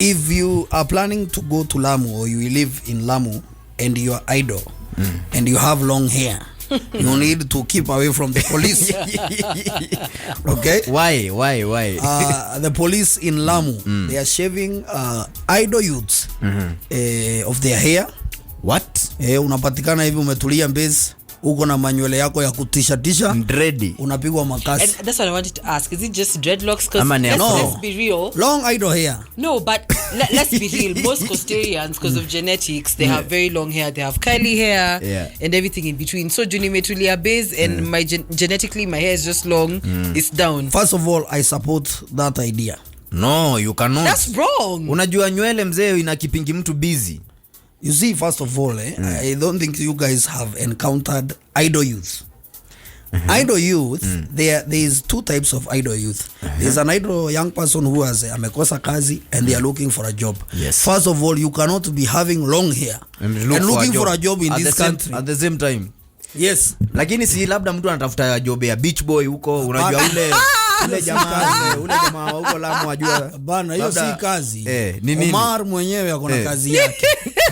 If you are planning to go to Lamu or you live in Lamu and you are idle and you have long hair, you need to keep away from the police. Okay? Why? The police in Lamu, they are shaving idle youths of their hair. What? Unapatikana hivi umetulia Mbezi, uko na manywele yako ya kutisha dready, unapigwa makasi. And that's what I wanted to ask. Is it just dreadlocks? Because let's be real. Long idle hair. No, but let's be real. Most Costarians, because of genetics, they have very long hair. They have curly hair and everything in between. So Juni metulia base and my genetically my hair is just long. It's down. First of all, I support that idea. No, you cannot. That's wrong. Unajua nywele mzee ina kipingi mtu busy. You see, first of all, I don't think you guys have encountered idle youth. Idle youth, there is two types of idle youth. There's an idle young person who has amekosa kazi and they are looking for a job. Yes. First of all, you cannot be having long hair and looking for a job in this country at the same time. Yes. Lakini si labda mtu anatafuta job ya beach boy huko, unajua ule jamaa huko Lamu ajua bana, hiyo si kazi. Omar mwenyewe akona kazi yake.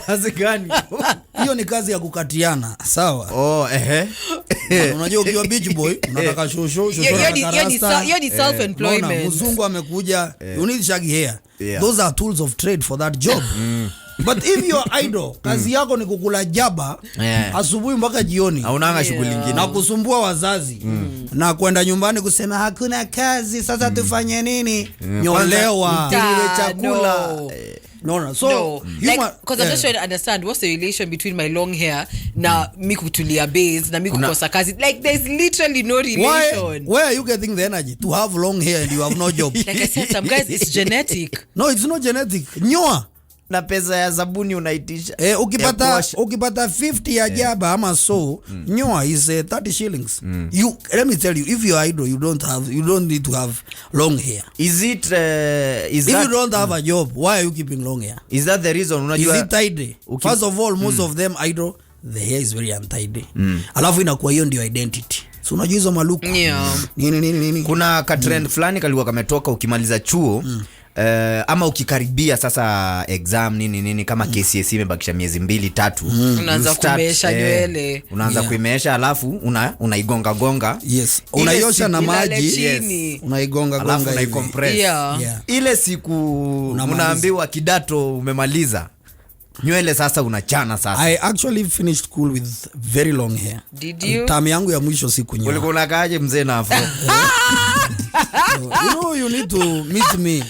Kazi gani? Hiyo ni kazi ya kukatiana, sawa? Unajua ukiwa beach boy unataka show hiyo ni self employment. Mzungu amekuja, you need shaggy hair. Those are tools of trade for that job. But if you are idle, kazi yako ni kukula jaba asubuhi mpaka jioni, haunanga shughuli nyingine na kusumbua wazazi na kwenda nyumbani kusema hakuna kazi, sasa tufanye nini? Nyolewa ile chakula. No. So because I'm just trying to understand what's the relation between my long hair na mi kutulia base na mi kukosa kazi. Like there's literally no relation. Where are you getting the energy to have long hair and you have no job? Like I said, some guys, it's genetic. No, it's not genetic. Nyoa na pesa ya zabuni unaitisha. Ukipata 50 ya jaba ama so, nyoa is 30 shillings. Let me tell you, if you are idle, you don't need to have long hair. If you don't have a job, why are you keeping long hair? Is that the reason? Unajua, is it tidy? First of all, most of them idle, the hair is very untidy. Alafu inakuwa hiyo ndio identity. So unajua hizo maluku. Nini. Kuna ka trend fulani kalikuwa kametoka ukimaliza chuo. Ama ukikaribia sasa exam nini kama KCSE imebakisha miezi 2-3 unaanza kumeesha nywele, unaanza kuimeesha, alafu unaigonga gonga. Yes, unaiosha na maji. Unaigonga alafu unaicompress. Ile siku unaambiwa kidato umemaliza, nywele sasa unachana sasa. I actually finished school with very long hair. Did you? Tamu yangu ya mwisho siku nyoa. Ulikuwa unakaaje mzee na afro? You need to meet me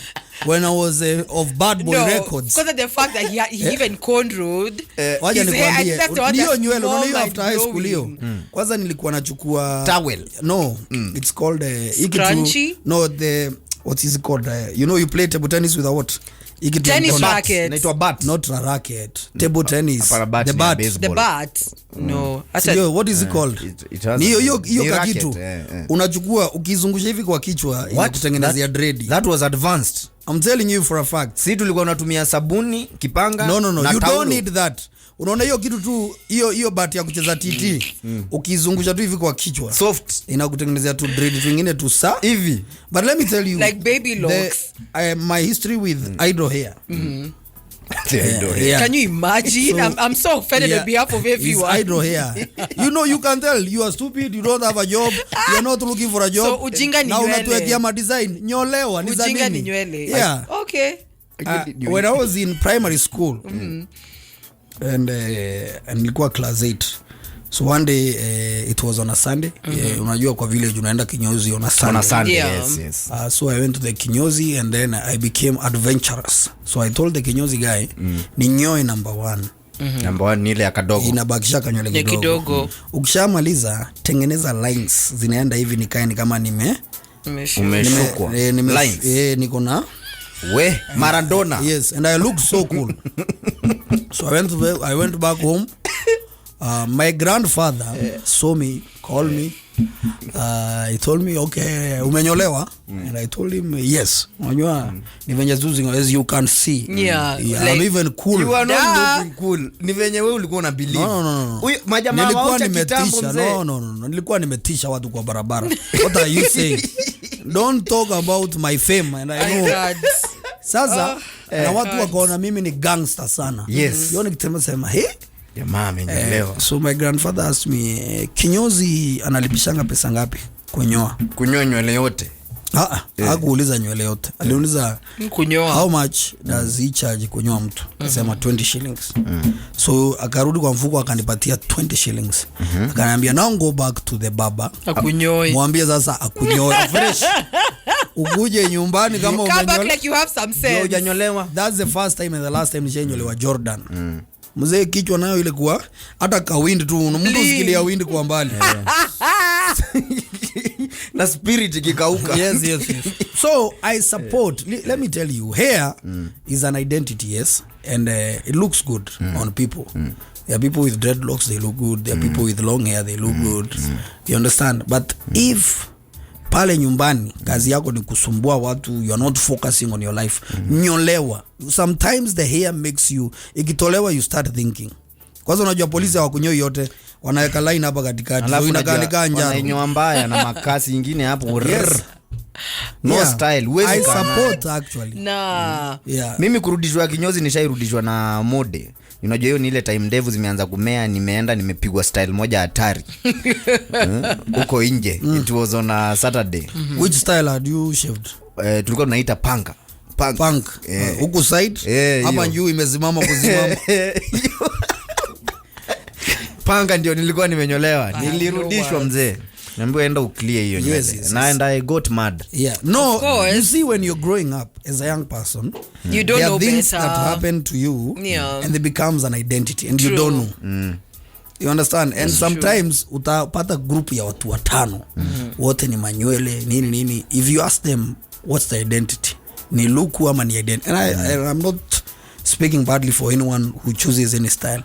when I was of Bad Boy Records. Because of the fact that he even cornrowed. Wacha nikwambie, hiyo nywele unaona after high school hiyo. Kwanza nilikuwa nachukua towel. No, it's called scrunchie. No, what is it called? You play table tennis with a what? Tennis racket. Naitwa bat. Not a racket. Table tennis. The bat. No. What is it called? Hiyo kakitu. Unachukua ukizungusha hivi kwa kichwa inakutengenezea dread. That was advanced. I'm telling you for a fact. Si tulikuwa tunatumia sabuni, kipanga. No. You don't need that. Unaona hiyo kitu tu, hiyo bat ya kucheza TT. Ukizungusha tu hivi kwa kichwa, soft, inakutengenezea tu dread vingine tu hivi. But let me tell you, like baby locks. My history with idle hair. Can you imagine? I'm so offended on behalf of everyone. It's idle hair. You can tell you are stupid, you don't have a job, you're not looking for a job. So ujinga ni nywele. Na unatuwekea ma design, nyolewa ni za nini? Ujinga ni nywele. Yeah. Okay. When I was in primary school, and nilikuwa class 8. So one day it was on a Sunday. Unajua kwa village unaenda kinyozi on a Sunday. Yes. So I went to the kinyozi and then I became adventurous. So I told the kinyozi guy, ninyoe number 1. Number 1 ni ile ya kadogo. Inabakisha kanywele kidogo. Ukishamaliza tengeneza lines zinaenda hivi nikae ni kama umeshukwa. Lines. Niko na Maradona. Yes, and I looked so cool. So I went back home. My grandfather saw me, called me. He told me, okay, umenyolewa? And I told him, yes. Unajua, ni venye zuzi, as you can see. Yeah, like, I'm even cool. You are not looking cool. Ni venye wewe ulikuwa una believe. No. Majamaa waocha kitambo mzee. No. Nilikuwa nimetisha watu kwa barabara. What are you saying? Don't talk about my fame. And I know. Sasa na watu wakaona mimi ni gangster sana. Yes. Yoni kitema hey, jamaa amenyolewa. So my grandfather asked me, kinyozi analipishanga pesa ngapi kunyoa? Kunyoa nywele yote. Hakuuliza nywele yote. Aliuliza kunyoa. How much does he charge kunyoa mtu? Akasema 20 shillings. So akarudi kwa mfuko akanipatia 20 shillings. Akaniambia now go back to the barber. Akunyoe. Mwambie sasa akunyoe fresh. Ukuje nyumbani kama umenyolewa. Like you have some sense. Hujanyolewa. That's the first time and the last time nishanyolewa Jordan. Mzee kichwa nayo ile kwa hata ka wind tu mtu usikilia wind kwa mbali. Na spirit kikauka. Yes. So I support. Let me tell you, hair is an identity, yes, and it looks good on people. There are people with dreadlocks, they look good. There are people with long hair, they look good. You understand? But if pale nyumbani kazi yako ni kusumbua watu, you are not focusing on your life, nyolewa. Sometimes the hair makes you, ikitolewa you start thinking. Kwanza unajua polisi hawakunyoi yote, wanaweka line hapa katikati, so inakaa njano. Wanainyoa mbaya na makasi nyingine hapo. Yes. No style. I support actually. Mimi kurudishwa kinyozi nishairudishwa na mode. Unajua hiyo ni ile time ndevu zimeanza kumea, nimeenda nimepigwa style moja hatari. Huko nje. It was on a Saturday. Which style had you shaved? Tulikuwa tunaita punk. Huko side hapa juu imesimama kuzimama. Panga ndio nilikuwa nimenyolewa. Nilirudishwa mzee. Naambiwa enda uklie hiyo nywele. And I got mad. No, you see when you're growing up as a young person, you don't know things better that happen to you and it becomes an identity and you don't know. You understand? And sometimes utapata group ya watu watano. Wote ni manywele, nini. If you ask them what's the identity? Ni luku ama ni identity? And I'm not speaking badly for anyone who chooses any style.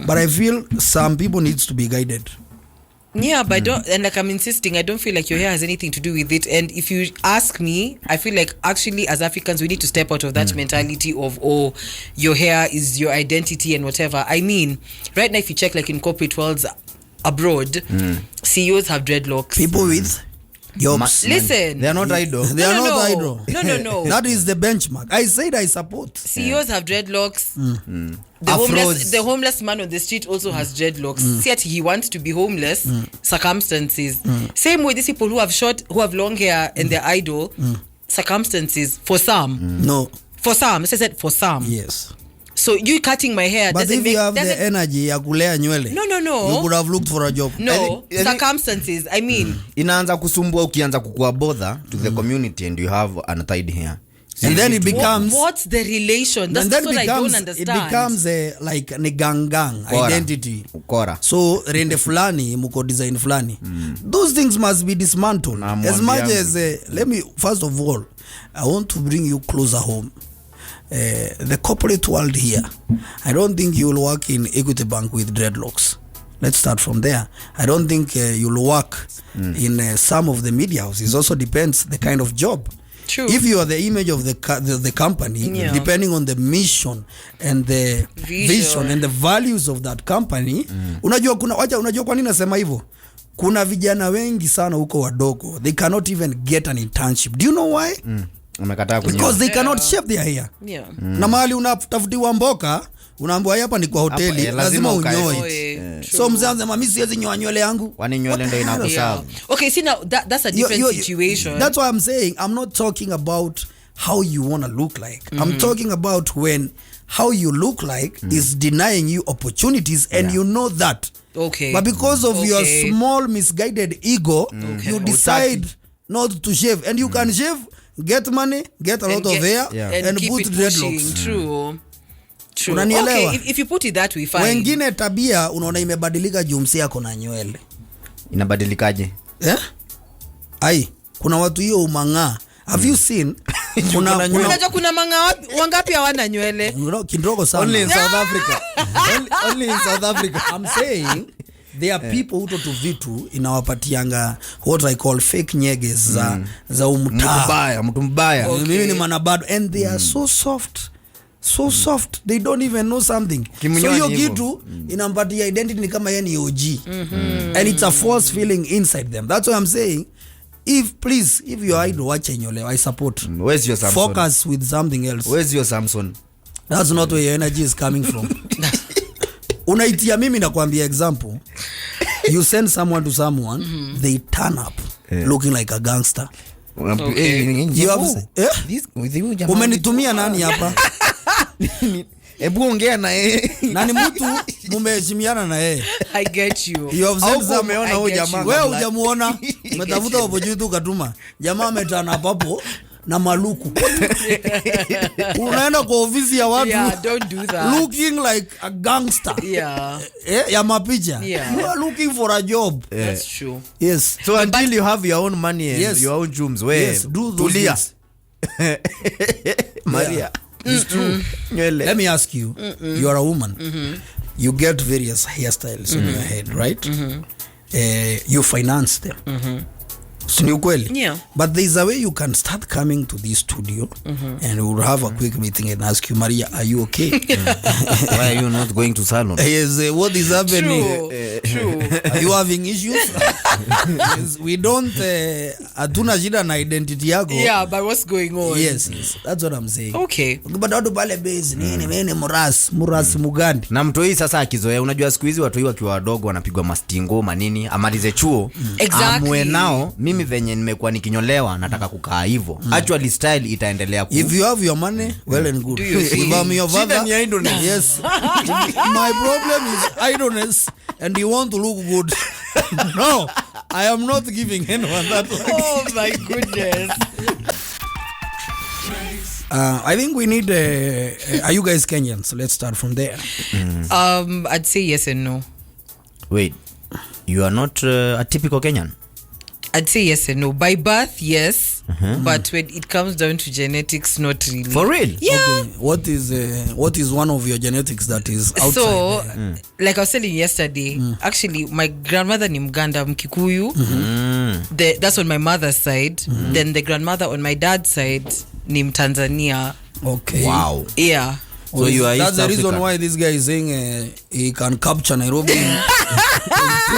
But I feel some people needs to be guided. But I don't, and like I'm insisting, I don't feel like your hair has anything to do with it. And if you ask me, I feel like actually as Africans we need to step out of that mentality of your hair is your identity and whatever. I mean, right now if you check like in corporate worlds abroad, CEOs have dreadlocks. People with jobs. Listen, they are not idle. They are not idle. No. That is the benchmark. I said I support. CEOs have dreadlocks. The homeless man on the street also has dreadlocks. Yet he wants to be homeless. Circumstances. Same way these people who have long hair and they're idle. Circumstances. For some. No. For some. I said for some. Yes. So you cutting my hair but doesn't if you have the energy ya kulea nywele. No. You could have looked for a job. No. Circumstances. I mean. Inaanza kusumbua ukianza kukua bother to the community and you have untied hair. And then it becomes what's the relation? That's what I don't understand. It becomes like a gang identity. Ukora. So rende fulani muko design fulani. Those things must be dismantled. As much as let me first of all, I want to bring you closer home. The corporate world here, I don't think you will work in Equity Bank with dreadlocks. Let's start from there. I don't think you'll work in some of the media houses. It also depends the kind of job. True. If you are the image of the company, depending on the mission and the vision and the values of that company, unajua kwa nini nasema hivyo? Kuna vijana wengi sana huko wadogo, they cannot even get an internship. Do you know why? Because they cannot shape their hair. Na mahali unatafutiwa mboka, unaambiwa hapa ni kwa hoteli, lazima unyoe. So mzee anasema mimi siwezi nyoa nywele yangu. Kwani nywele ndio inakusawa. Okay, see now that's a different situation. That's why I'm saying I'm not talking about how you want to look like. I'm talking about when how you look like is denying you opportunities and you know that. Okay. But because of your small misguided ego, you decide not to shave, and you can shave, get money, get a lot of hair and put dreadlocks. True. Okay, if you put it that way, fine. Wengine tabia unaona imebadilika jumsi yako na nywele. Inabadilikaje? Kuna watu hiyo umanga. Have you seen? Kuna manga wangapi hawana nywele? Kidogo sana. Only in South Africa. Only in South Africa. I'm saying there are people who to vitu inawapatianga what I call fake nyeges za umtaa. Mtu mbaya. Mimi ni manabado and they are so soft they don't even know something. So hiyo kitu inampatia identity ni kama yeye ni OG. And it's a false feeling inside them. That's why I'm saying if your idol wacha inyolewa, I support. Where's your Samson? Focus with something else. Where's your Samson? That's not where your energy is coming from. Unaitia mimi nakwambia example. You send someone to someone, they turn up looking like a gangster. Umenitumia nani hapa? Ebu ongea na yeye. Nani mtu mumeheshimiana na yeye? I get you. You have sent some, umeona huyo jamaa. wewe hujamuona, umetafuta opportunity ukatuma. Jamaa ametana papo na maluku. Unaenda kwa ofisi ya watu. Yeah, don't do that. Looking like a gangster. Yeah. Ya mapicha. Yeah. You are looking for a job. That's true. Yes. So until you have your own money and Yes. your own jums, we Yes, do those tulia. things. Maria. It's true. Let me ask you. You are a woman. You get various hairstyles on your head, right? You finance them. Ni ukweli? Yeah. But there's a way you can start coming to this studio and we'll have a quick meeting and ask you, Maria, are you okay? Why are you not going to salon? Yes, what is happening? True. Are you having issues? Yes, we don't hatuna shida na identity yako. Yeah, but what's going on? Yes, that's what I'm saying. Okay. But watu pale base nini muras mugandi. Na mtoi sasa akizoea, unajua siku hizi watoi wakiwa wadogo wanapigwa mastingo manini, amalize chuo. Exactly. Amwe nao, mimi venye nimekuwa nikinyolewa nataka kukaa hivyo. Actually style itaendelea ku. If you have your money, well and good. Do you see? If I'm your father, Shida ni idleness. yes. My problem is idleness and you want to look good. No, I am not giving anyone that. Oh my goodness. I think we need are you guys Kenyans? Let's start from there. I'd say yes and no. Wait. You are not a typical Kenyan? I'd say yes and no. By birth, yes. But when it comes down to genetics, not really. For real? Yeah. Okay. What is one of your genetics that is outside? So, like I was telling you yesterday, actually, my grandmother ni Mganda Mkikuyu. That's on my mother's side. Then the grandmother on my dad's side ni Mtanzania. Okay. Wow. Yeah. So you are that's East the reason African. why this guy is saying he can capture Nairobi in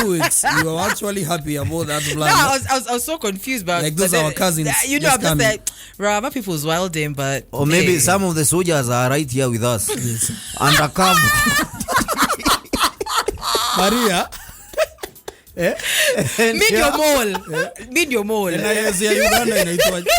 2 weeks. You are actually happy about that plan. No, I was so confused, but Like those but are our cousins You know, just I'm just coming. like, Rama people's wilding, but Or maybe hey. some of the soldiers are right here with us. Undercover. Maria. Medium mole. NIS ya Uganda inaitwaje?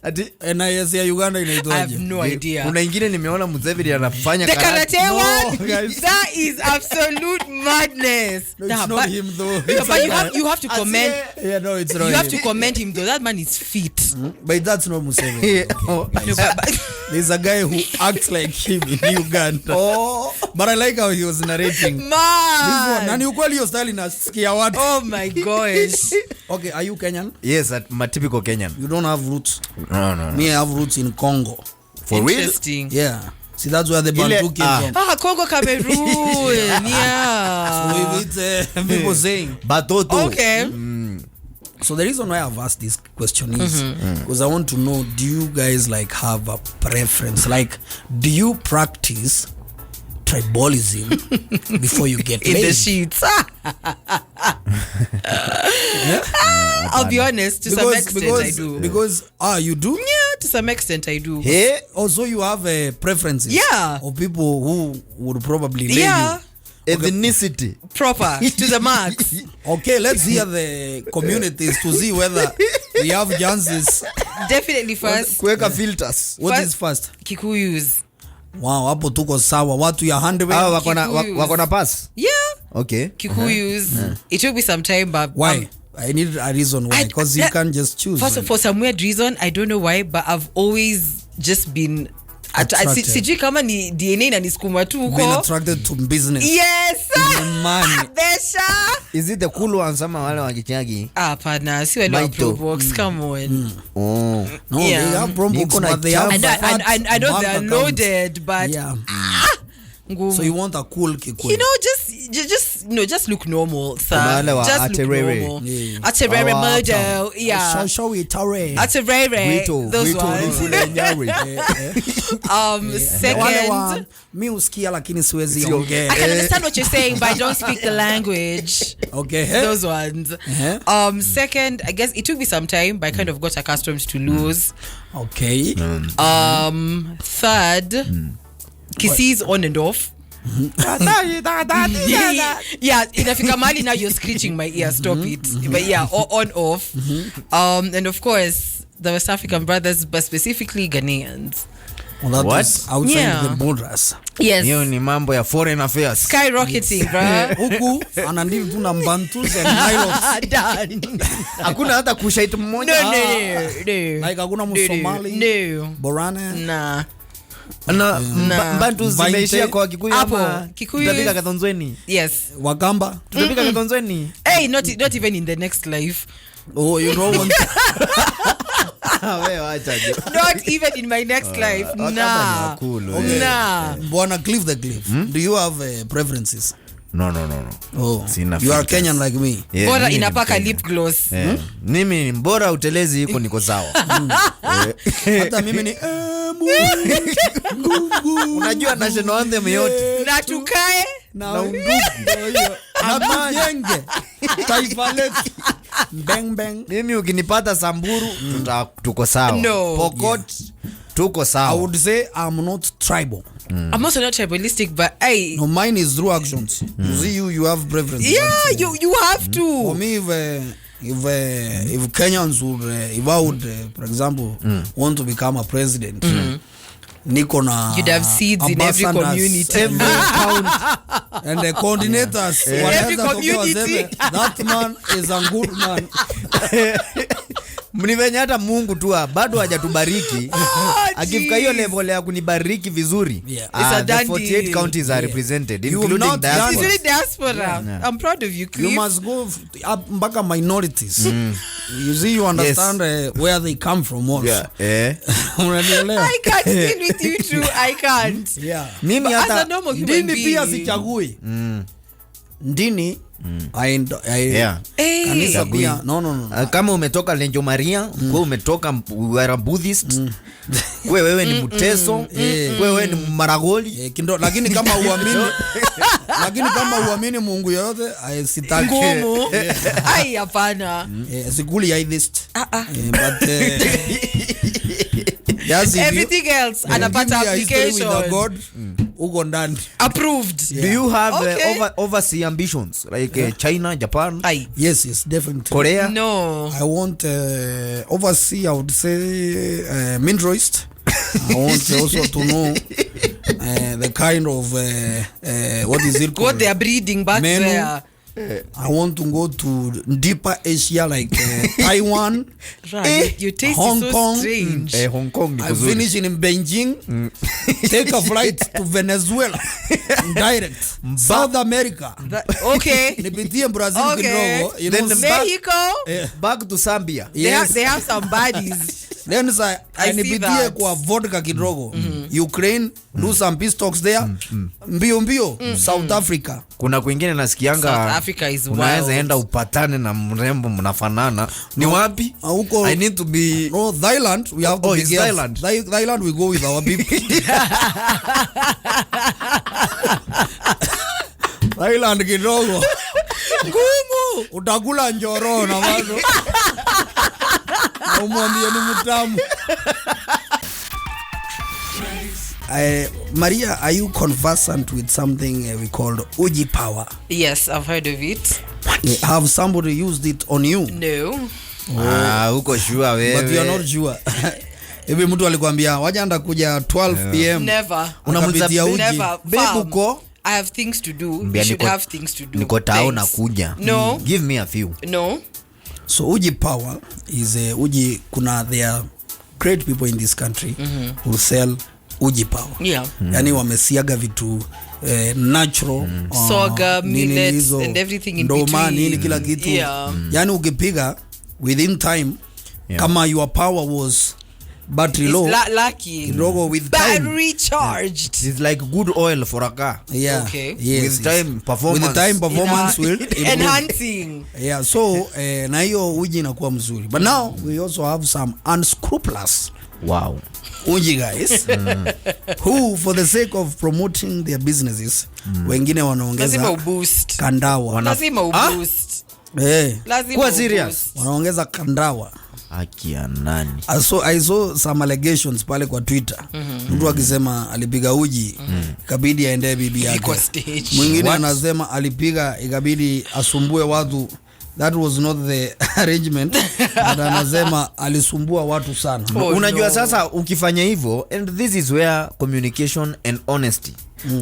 Ati NIS ya Uganda I have inaitwaje? no idea. kuna ingine nimeona Museveni anafanya The karate one, guys. that is absolute madness. No, it's not but, him though. no, It's but a you guy. have to comment. Yeah, no, it's not You have him. to comment him though. That man is fit. But that's not Museveni. Oh. No, but There's a guy who acts like him in Uganda. Oh. But I like how he was narrating. This one, na man. ni ukweli hiyo style inasikia watu. Oh my gosh. Okay, are you Kenyan? Yes, at my typical Kenyan. You don't have roots. No. Me, I have roots in Congo. For real? Interesting. Yeah. See, that's where the Bantu came from. Congo, Cameroon. Yeah. So if it's people saying. Batoto. Okay. So the reason why I've asked this question is because I want to know, do you guys like have a preference? Like, do you practice tribalism before you get In laid? the sheets. I'll be honest, to some extent I do. Because you do? Yeah, to some extent I do. Hey, also you have preferences. Yeah. Of people who would probably lay Yeah. you. Ethnicity. Proper. To the max. Okay, let's hear the communities to see whether we have chances. Definitely first. Kuweka filters. What First- is first? Kikuyus. Wow, hapo tuko sawa. Watu ya handwe. Ah, Kikuyus. wako na pass. Yeah. Okay. Kikuyus. It took me some time, but Why? I need a reason why. Because you can't just choose. for some weird reason, I don't know why, but I've always just been Attracted. sijui kama ni DNA na niskuma tu Being huko. attracted to business. Yes. Money. Besha. Is it the cool ones ama wale wa kichagi? Hapana, si wale wa Maito. Probox, come on. Oh. No, Yeah. they have problems, Niko na but they have I know, fat I know bank they're accounts. loaded, but Yeah. ngumu. So you want a cool Kikuyu. You know, just just look normal, sir. Wale wa Just look Aterere. normal. Yeah. Aterere model, yeah. Show it already. Aterere, those ones. Wale Second, wa mi usikia lakini siwezi I ongea. can understand what you're saying, but I don't speak the language. Okay. Those ones. Second, I guess it took me some time, but I kind of got accustomed to lose. Okay. Third, kisses on and off. Yeah, inafika mali now you're screeching my ear. Stop it. But yeah, on off. And of course, the West African brothers, but specifically Ghanaians. Well, that What? is outside Yeah. the borders. Yes, Hiyo ni mambo ya foreign affairs. skyrocketing, bruh. Huku anandili tu na Bantus and Nilots. Done. Hakuna hata kushait No, mmoja. no, Like hakuna Msomali, no. Borana. Nah. Na Bantu zimeishia kwa Kikuyu Hapo, ama Kikuyu tutapika is- Katonzweni. Yes. Wakamba. Tutapika Katonzweni. Hey, not even in the next life. Oh, you know what? Wewe acha je. Not even in my next life. Wakamba ni Nah. wakulu, Okay. Nah. Bwana Cliff the Cliff. Do you have preferences? No. Oh, Sina you are filters. Kenyan like me. Yeah, Bora mimi ni inapaka Mkenya. lip gloss. Mimi ni mbora utelezi iko niko sawa. Hata mimi ni Unajua national anthem yote. Na tukae. na undugu na tujenge taifa letu. Bang bang. Mimi ukinipata Samburu tuko sawa. No. Pokot tuko I sawa. would say I'm not tribal. I'm also not tribalistic, but No, mine is through actions. You see, you have preferences. yeah, But, you have to. for me, if Kenyans would, if I would, for example, want to become a president, niko na You'd have seeds in every ambassadors, community. every town, and the coordinators. Every wanaweza tokea community. waseme, that man is a good man. Mnivenye hata Mungu tu bado hajatubariki. Akifika hiyo level ya kunibariki vizuri. Yeah. It's a The done 48 deal. counties are represented, You have including not done- It's diaspora. really diaspora. I'm proud of you, You Cliff. must go up mpaka minorities. You see, you understand where they come from also. Yeah. Unanielewa? I can't deal with you two. I can't. Yeah. Mimi But as a hata normal human Ndini pia being. sichagui. Ndini yeah. Hey. kanisa pia no. Kama umetoka Lenjo Maria, kwa umetoka Wera Buddhist, kwa wewe ni Mteso, kwa wewe ni Maragoli. Lakini kama uamini Mungu yote sitaki. Ngumu. Ai, hapana. Sikuli atheist. But yes, Everything else anapata application. with God uko ndani. Approved. Do you have Okay. overseas ambitions like China, Japan, Ai. Yes, definitely. Korea? No. I want overseas, I would say Middle East. I want also to know the kind of what is it called? What they are breeding back Menu. there. I want to go to deeper Asia like Taiwan, Right. Your taste Hong is so Kong. strange. Hong Kong ni I kuzuri. finish in Beijing, take a flight to Venezuela, direct, South America, Okay. nipitie Brazil Okay. kidogo, you know, Then Mexico. Back to Zambia. yes. They have some bodies. Then I see nipitie that. kwa vodka kidogo, Ukraine, do some peace talks there, mbio South Africa. Kuna kwingine nasikianga South Africa is unaweza wild. enda upatane na mrembo mnafanana. Ni wapi? Huko I need to be no, Thailand, we have to Oh, be it's careful. Thailand. Thailand, we go with our people. Thailand kidogo ngumu, utakula njoro na watu na umwambie ni mtamu. Maria, are you conversant with something we called Uji power? Yes, I've heard of it. Have somebody used it on you? No. huko sure wewe. But you are not sure. Hivi mtu alikwambia waje anda kuja 12 pm. Never. Unamulitia uji. Never. Babe, Fam, uko? I have things to do. Mbia You should niko- have things to do. Niko tao na Thanks. kuja. No. Give me a few. No. So Uji power is Uji, kuna there are great people in this country who sell Uji power. Yeah. Yani wamesiaga vitu natural Soga, nini millets, hizo, and everything in ndoma, between. nini kila kitu. Yeah. Yani ukipiga within time, Yeah. kama your power was battery low lucky kidogo with time. battery charged. It's like good oil for a car. Yeah. Okay. Yes, With time performance. With the time performance will improve. Enhancing. Yeah, so na hiyo uji inakuwa mzuri. But now we also have some unscrupulous Wow. uji guys who for the sake of promoting their businesses wengine Lazima wanaongeza uboost. kandawa. Lazima uboost. Lazima Kuwa uboost. serious? Wanaongeza kandawa. Haki ya nani? I saw some allegations pale kwa Twitter. Mtu akisema alipiga uji ikabidi aende bibi yake. Kwa stage. Mwingine What? anasema alipiga ikabidi asumbue watu. That was not the arrangement. But anasema alisumbua watu sana. Oh, Unajua no. sasa ukifanya hivyo, and this is where communication and honesty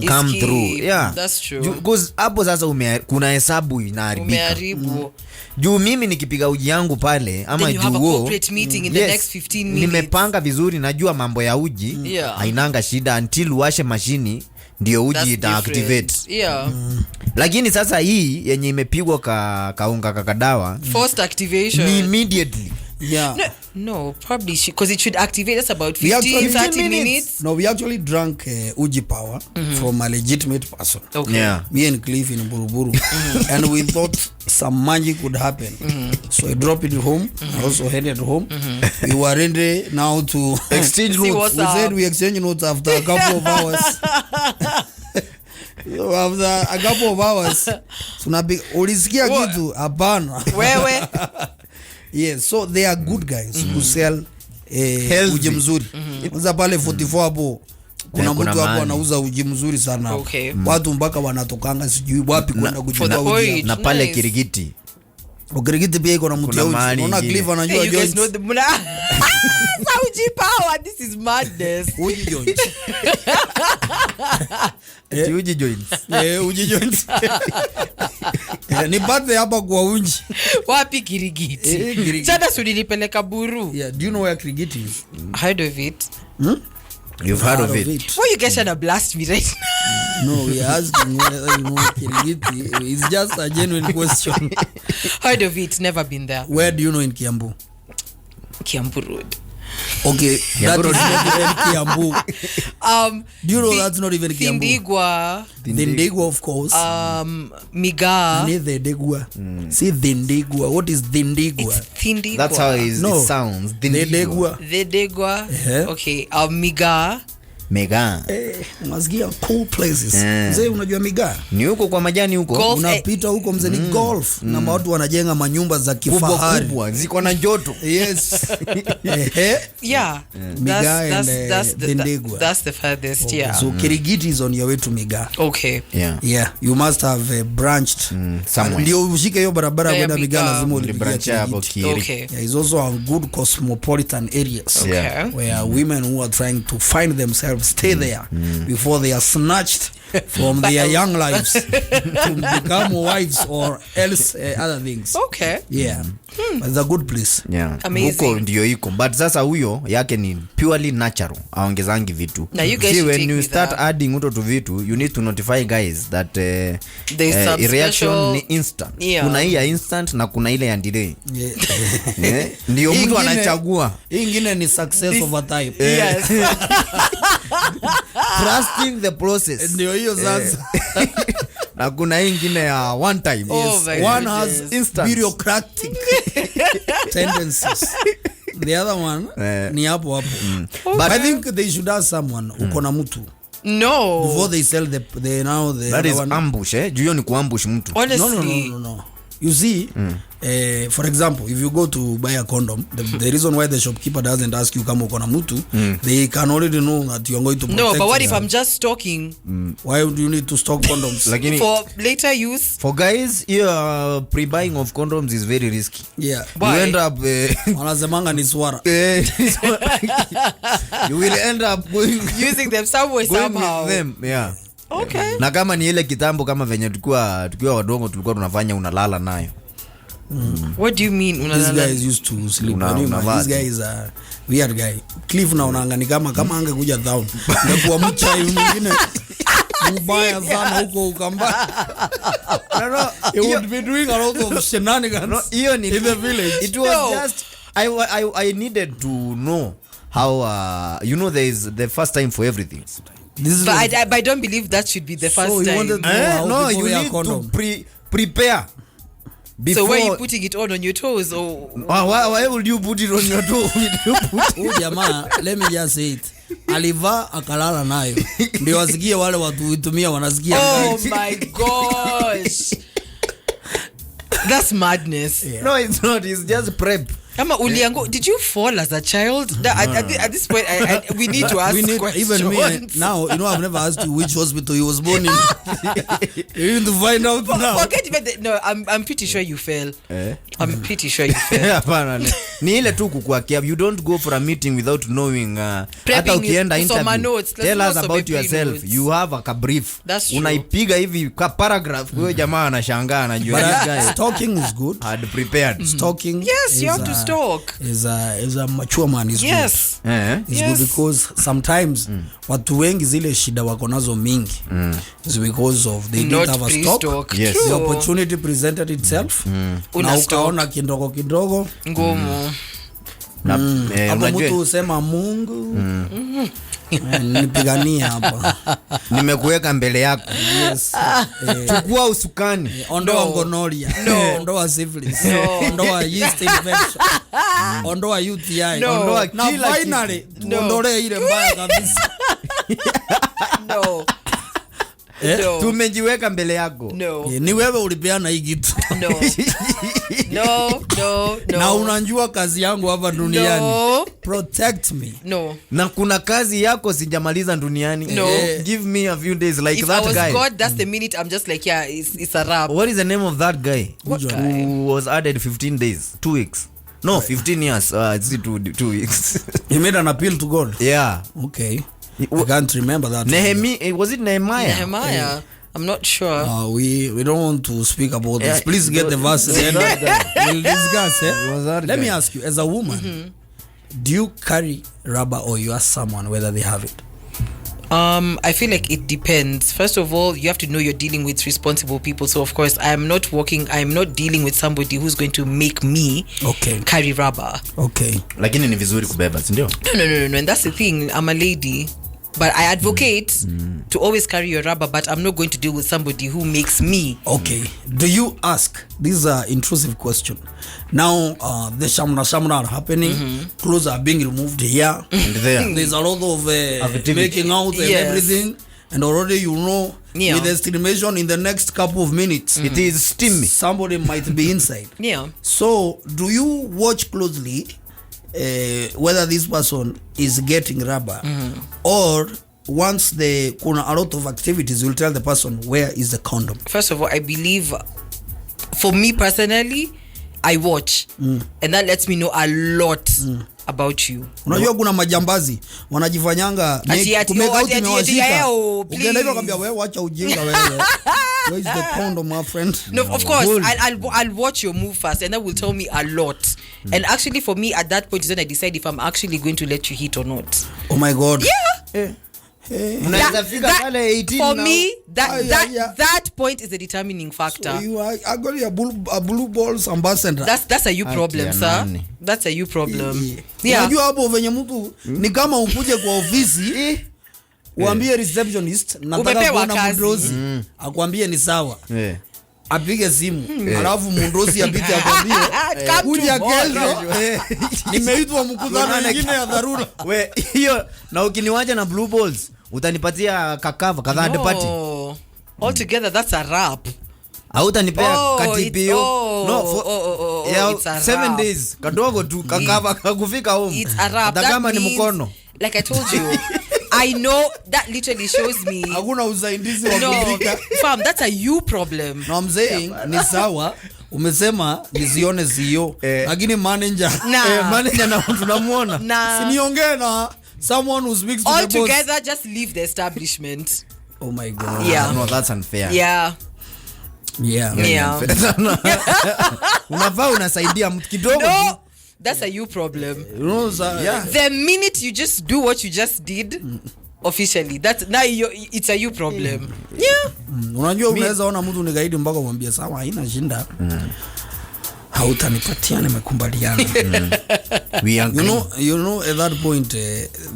come key. through. Yeah. That's true. Because hapo sasa kuna hesabu inaharibika. Umeharibu. Juu mimi nikipiga uji yangu pale ama Then you have a juo, corporate meeting in the next 15 minutes. nimepanga vizuri, najua mambo ya uji Yeah. hainanga shida until uwashe mashini ndio uji That's ita activate. different. Yeah. Lakini sasa hii yenye imepigwa kaunga kakadawa Forced activation. ni immediately. Yeah. No, probably because it should activate us about We actually- 15-30 minutes. No, we actually drank uji power from a legitimate person. Okay. Yeah. Me and Cliff in Buruburu. And we thought some magic would happen. So I dropped it home. I also headed home. We were ready now to Exchange See notes. what's we up. said we exchange notes after a couple of hours. So after a couple of hours, ulisikia What? kitu? Hapana. Wewe. Yes, so they are good guys who sell Healthy. uji mzuri. Kwanza pale 44 hapo kuna kuna mtu hapo mahali. anauza uji mzuri sana hapo. Okay. Watu mpaka wanatokanga sijui wapi kwenda For kuchukua the uji. porridge. Na pale Nice. Kirigiti. Ukirigiti pia iko na mtu Kuna ya uji. mahali Unaona ingine. Cliff anajua Hey, you guys joints. know the Sauji power. This is madness. Uji joints. Ati uji joints. Uji joints. Ni birthday hapa kwa uji. Wapi Kirigiti? Kirigiti. Chana sulinipeleka Buru. Yeah, do you know where Kirigiti is? Heard of it? You've heard of it. Why you guys trying to blast me right now? No, we are asking whether you know Kirigiti. It's just a genuine question. Heard of it? Never been there. Where do you know in Kiambu? Kiambu Road. Okay, that is not even Kiambu. Do you know Thi- that's not even Kiambu? Thindigwa. Thindigwa, of course. Miga. Ni Thindigwa. See Thindigwa. What is Thindigwa? Thindigwa. That's how No. it sounds. Thindigwa. Thedegwa. Eh. Okay. Miga. Mega. Unasikia cool places. Eh. Mzee unajua Migaa? Ni huko kwa majani huko. Golf. Unapita huko mzee ni golf na watu wanajenga manyumba za Kubwa kifahari. kubwa ziko na joto. Yes. Ehe. Yeah. Miga and, Thindigwa. That's the farthest. Yeah. So Kirigiti is on your way to Migaa. Okay. Yeah. Yeah, you must have branched somewhere. ndio ushike hiyo barabara Yeah, kwenda Migaa Migaa. lazima Branch ulipitia hapo Kirigiti. Kiri. Okay. Yeah, it's also a good cosmopolitan areas Okay. Yeah. where women who are trying to find themselves stay there before they are snatched from their young lives to become wives or else other things. Okay. Yeah, but it's a good place. Yeah. Amazing. Huko ndio iko. But sasa huyo yake ni purely natural. Aongezangi vitu. Now you guys See, should when take you me start there. adding uto tu vitu, you need to notify guys that There's some reaction special- ni instant. Yeah. Kuna hii ya instant na kuna ile ya delay. Yeah. Ndio Hii mtu ingine- anachagua. Hii ingine ni success over time. Yes. Trusting the process. Ndio hiyo sasa. Na kuna hii ingine ya one time. Oh my One goodness. has Instant. bureaucratic tendencies. The other one ni hapo hapo. But I think they should ask someone uko na mtu No. before they sell the now the That other is one. ambush, eh? Juu hiyo ni kuambush mtu. Honestly. No. You see, for example, if you go to buy a condom, the reason why the shopkeeper doesn't ask you kama uko na mtu, they can already know that you are going to protect No, but what if yourself. I'm just stalking Why do you need to stock condoms? Lakini for later use? for guys, here pre-buying of condoms is very risky. Yeah. Why? You end up Wanasemanga ni swara. you will end up going Using them somewhere going somehow. with them. Yeah. Okay. Na kama ni ile kitambo kama venye tukiwa wadogo tulikuwa tunafanya unalala nayo. What do you mean? These guys used to sleep. Anyway, this guy is a weird guy. Cliff na unaanga ni kama angekuja town. Ngekuwa mchai mwingine mbaya sana huko Ukamba. He would be doing a lot of shenanigans. Hiyo ni in the village. It was No. just I needed to know how you know there is the first time for everything. This is But I don't believe that should be the first you time. wanted to know how No, people you wear need condom. to prepare before. So where are you putting it on your toes or Why would you put it on your toe? Huyu jamaa, let me just say it. Alivaa akalala nayo. Ndio wasikie wale watu huitumia wanasikia. oh my gosh. That's madness. Yeah. No, it's not. It's just prep. Kama uliango, did you fall as a child? At this point, we need to ask questions. Even me now, you know, I've never asked you which hospital you was born in. You need to find out now. Forget even no, I'm pretty sure you fell. I'm pretty sure you fell. Hapana. Ni ile tu kukuakia. You don't go for a meeting without knowing hata ukienda interview. Tell us about yourself. You have a brief. Unaipiga hivi ka paragraph. Huyo jamaa anashangaa anajua this guy. Stalking is good. Had prepared. Stalking. Yes, you have to stalk. Is a mature man is yes. good. It's good because sometimes watu wengi zile shida wako nazo mingi is because of they didn't have a stock. Yes. The opportunity presented itself. Na ukaona kidogo ngumu. Hapo mtu usema Mungu nipigania hapa. Nimekuweka mbele yako. Yes. Chukua usukani. Ondoa gonorrhea. Ondoa syphilis. Ondoa yeast infection. Ondoa UTI. Ondoa na kila finally tuondolee ile mbaya kabisa. No. No. Tumejiweka mbele yako. No. Ni wewe ulipeana hii kitu. No. Na unajua kazi yangu hapa duniani. No. Protect me. No. Na kuna kazi yako sijamaliza duniani. No. Give me a few days like if that guy. If guy. I was God, that's the minute I'm just like, yeah, it's a wrap. What is the name of that guy? What guy? Who was added 15 days, 2 weeks. No, 15 years. It's 2 weeks. He made an appeal to God. Yeah. Okay. I can't remember that. Was it Nehemiah? Nehemiah. I'm not sure. We don't want to speak about this. Please get the verses. We'll discuss. Let me ask you, as a woman, do you carry rubber or you ask someone whether they have it? I feel like it depends. First of all, you have to know you're dealing with responsible people. So of course, I am not dealing with somebody who's going to make me carry rubber. Okay. Lakini ni vizuri kubeba, si ndio? No. And that's the thing. I'm a lady. But I advocate to always carry your rubber, but I'm not going to deal with somebody who makes me. Okay. Do you ask? This is an intrusive question. Now, the shamra are happening. Clothes are being removed here. And there. There's a lot of making out and everything. And already you know, with estimation in the next couple of minutes, it is steamy. Somebody might be inside. Yeah. So, do you watch closely whether this person is getting rubber or once kuna a lot of activities, you'll tell the person where is the condom? First of all, I believe for me personally, I watch and that lets me know a lot about you. Unajua kuna majambazi wanajifanyanga kumeka out imewashika. Ukienda hivyo kwambia wewe acha ujinga wewe. Where is the condom, my friend? No, of course, I'll watch your move first and that will tell me a lot. And actually for me at that point is when I decide if I'm actually going to let you hit or not. Oh my God. Yeah. For me, that point is the determining factor. So you are actually a blue balls ambassador. That's a you problem, sir. That's a you problem. Yeah. Unajua hapo venye mtu ni kama ukuje kwa ofisi uambie receptionist nataka kuona mdozi akwambie ni sawa. Apige simu alafu mundosi apite akwambie kuja kesho nimeitwa mkutano mwingine ya dharura. We hiyo na ukiniwacha na blue balls utanipatia kakava kadhaa depati. All together that's a wrap. Hautanipea katipio. No, it's a 7 days kadogo tu kakava kakufika home. It's a wrap. Kama ni mkono. Like I told you, I know that literally shows me hakuna usaidizi wa kufika. Fam, that's a you problem. No, I'm saying ni sawa umesema nizione zio lakini manager na tunamuona siniongee na someone who speaks to all the boss. All together just leave the establishment. Oh my God. Yeah. No, that's unfair. Yeah. Unafaa unasaidia mtu kidogo. No, that's a you problem. You know, the minute you just do what you just did officially, that's now it's a you problem. Yeah. Unajua unaweza ona mtu ni gaidi mpaka umwambie sawa haina shinda. Hautanipatia nimekumbaliana. We agree. You know at that point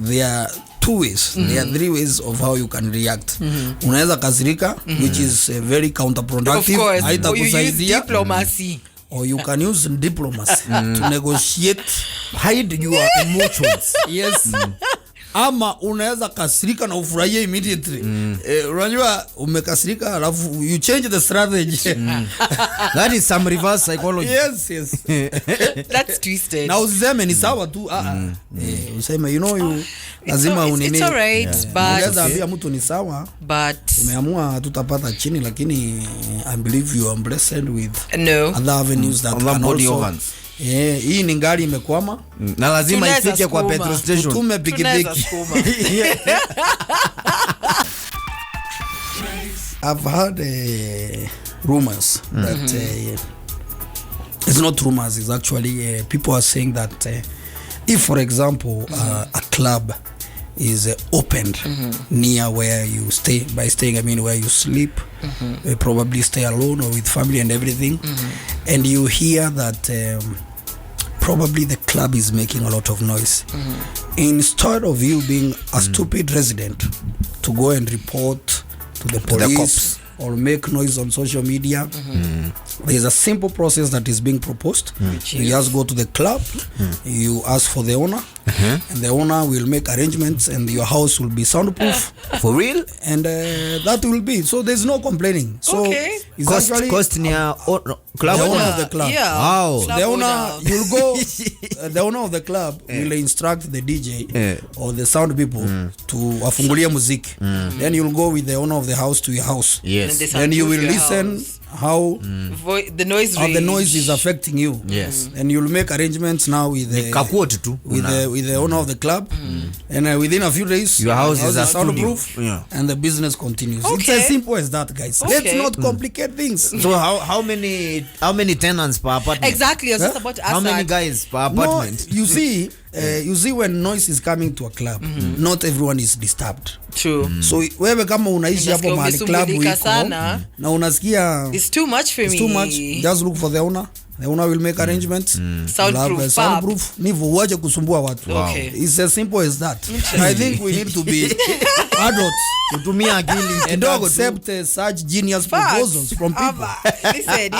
there are two ways. There are three ways of how you can react. Unaweza kasirika, which is very Of counterproductive. course. Or you use Haitakusaidia. diplomacy. Or you can use diplomacy to negotiate. Hide your emotions. Yes. Ama unaweza kasirika na ufurahie immediately. Unajua umekasirika alafu you change the strategy. That is some reverse psychology. Yes. That's twisted. Na useme ni sawa tu. Useme lazima unini. It's alright, Unaweza ambia but mtu ni sawa. but Umeamua tutapata chini lakini I believe you are blessed with no. other avenues that Other can body also. organs. Hii ni ngari imekwama. Na lazima Tunaweza ifike kwa sukuma. petrol station. Tume Tunaweza pikipiki. sukuma. I've heard rumors that it's not rumors, it's actually people are saying that if for example a club is opened near where you stay, by staying I mean where you sleep, you probably stay alone or with family and everything, and you hear that probably the club is making a lot of noise, instead of you being a stupid resident to go and report to the police cops. or make noise on social media, there is a simple process that is being proposed. You just go to the club, you ask for the owner, and the owner will make arrangements and your house will be soundproof, For real? and that will be, so there's no complaining. So Okay. it's actually Cost near club the owner owner. of the club. Yeah. Wow. Club The owner, owner. you'll go, the owner of the club will instruct the DJ or the sound people to wafungulia muziki. Then you'll go with the owner of the house to your house. And they Yes. Then you will soundproof your listen house. how The noise how the range. noise is affecting you. Yes. And you'll make arrangements now with the Kakuoti tu. with the owner of the club, and within a few days Your house is a soundproof, studio. Yeah. and the business continues. It's Okay. as simple as that, guys. Let's Okay. not complicate things. So how many tenants per apartment? Exactly. I was just about to ask How many that. guys per No, apartment? you see when noise is coming to a club, not everyone is disturbed. True. So wewe kama unaishi hapo Unasikia mahali club umesumbulika iko sana. na unasikia It's too much for it's me. too much, just look for the owner. The owner will make arrangements. Soundproof, Love, soundproof. Nivo uache kusumbua watu. Okay. It's as simple as that. I think we need to be adults Kutumia akili and kidogo tu. accept such genius Facts. proposals from people. Listen,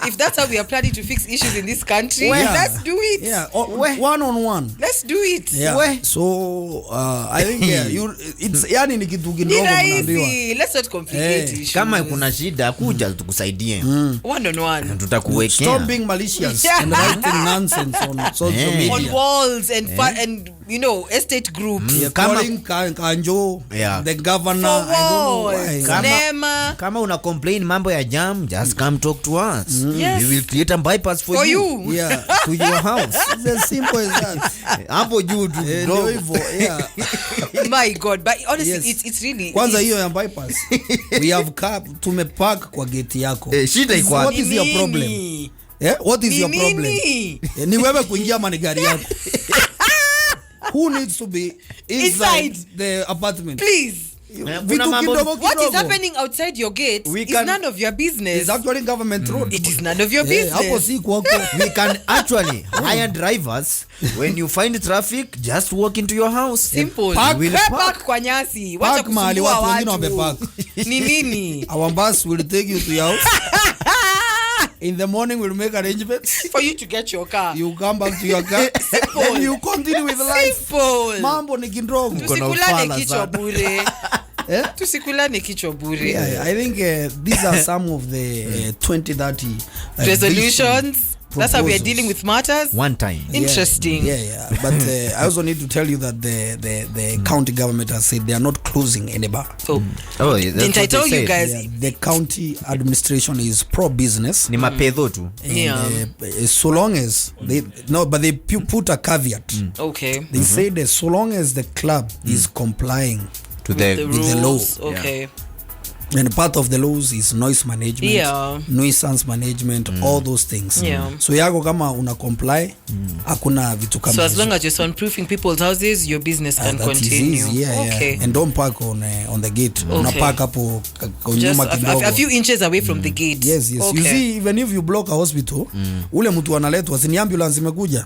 if that's how we are planning to fix issues in this country, Yeah. let's do it. Yeah, one on one. Let's do it. Yeah. So I think it's yani ni kitu Ni kidogo mnaambiwa. rahisi. Let's not complicate issues. Kama kuna shida kuja tukusaidie. one on one. Tutakuwekea. Stop being malicious and writing nonsense on social media. On walls and estate groups. Yeah, Kama- calling Kanjo, Yeah. the governor, For I don't know walls. why. Kama- Nema. Kama una complain mambo ya jam, just come talk to us. Yes. We will create a bypass for For you. you. Yeah. To your house. It's as simple as that. Hapo juu tu. Ndio hivyo, yeah. My God. But honestly, Yes. it's really. Kwanza hiyo ya bypass. We have tumepark kwa gate yako. Shida iko What wapi? is your problem? What is your problem? Nini? Ni wewe kuingia ama ni gari yako? Who needs to be inside Inside. the apartment? Please. Vitu mambo- kidogo What is kidogo. happening outside your gate We is can- none of your business. It's actually government road. It is none of your Hapo business. si kwako. We can actually hire drivers. When you find traffic, just walk into your house. Simple. Park- We park. park kwa nyasi. Wacha Park mahali kusumbua watu wengine watu. wamepark. Ni nini? Our bus will take you to your house. In the morning we'll make arrangements. For you to get your car. You come back to your car. Then you continue with life. Simple. Mambo ni kidogo. Tusikulane ufala kichwa sana. bure. Eh? Tusikulane kichwa bure. Yeah, I think these are some of the 2030 Resolutions. That's how we are proposals. dealing with matters. One time. Interesting. Yeah. But I also need to tell you that the county government has said they are not closing any bar. So, Oh, that's didn't I what tell they you said. guys? Yeah, the county administration is pro-business. Ni mapedho tu. And, Yeah. so long as they put a caveat. Okay. They say that so long as the club is complying To The the with the law. rules. Okay. And part of the laws is noise management, nuisance management, all those things. So yako kama una comply, hakuna vitu kama so as long as you're soundproofing people's houses, your business can continue. Okay. And don't park on the gate. Una park hapo nyuma kidogo. A few inches away from the gate. Yes. Okay. You see, even if you block a hospital, ule mtu analetwa, si ambulance imekuja.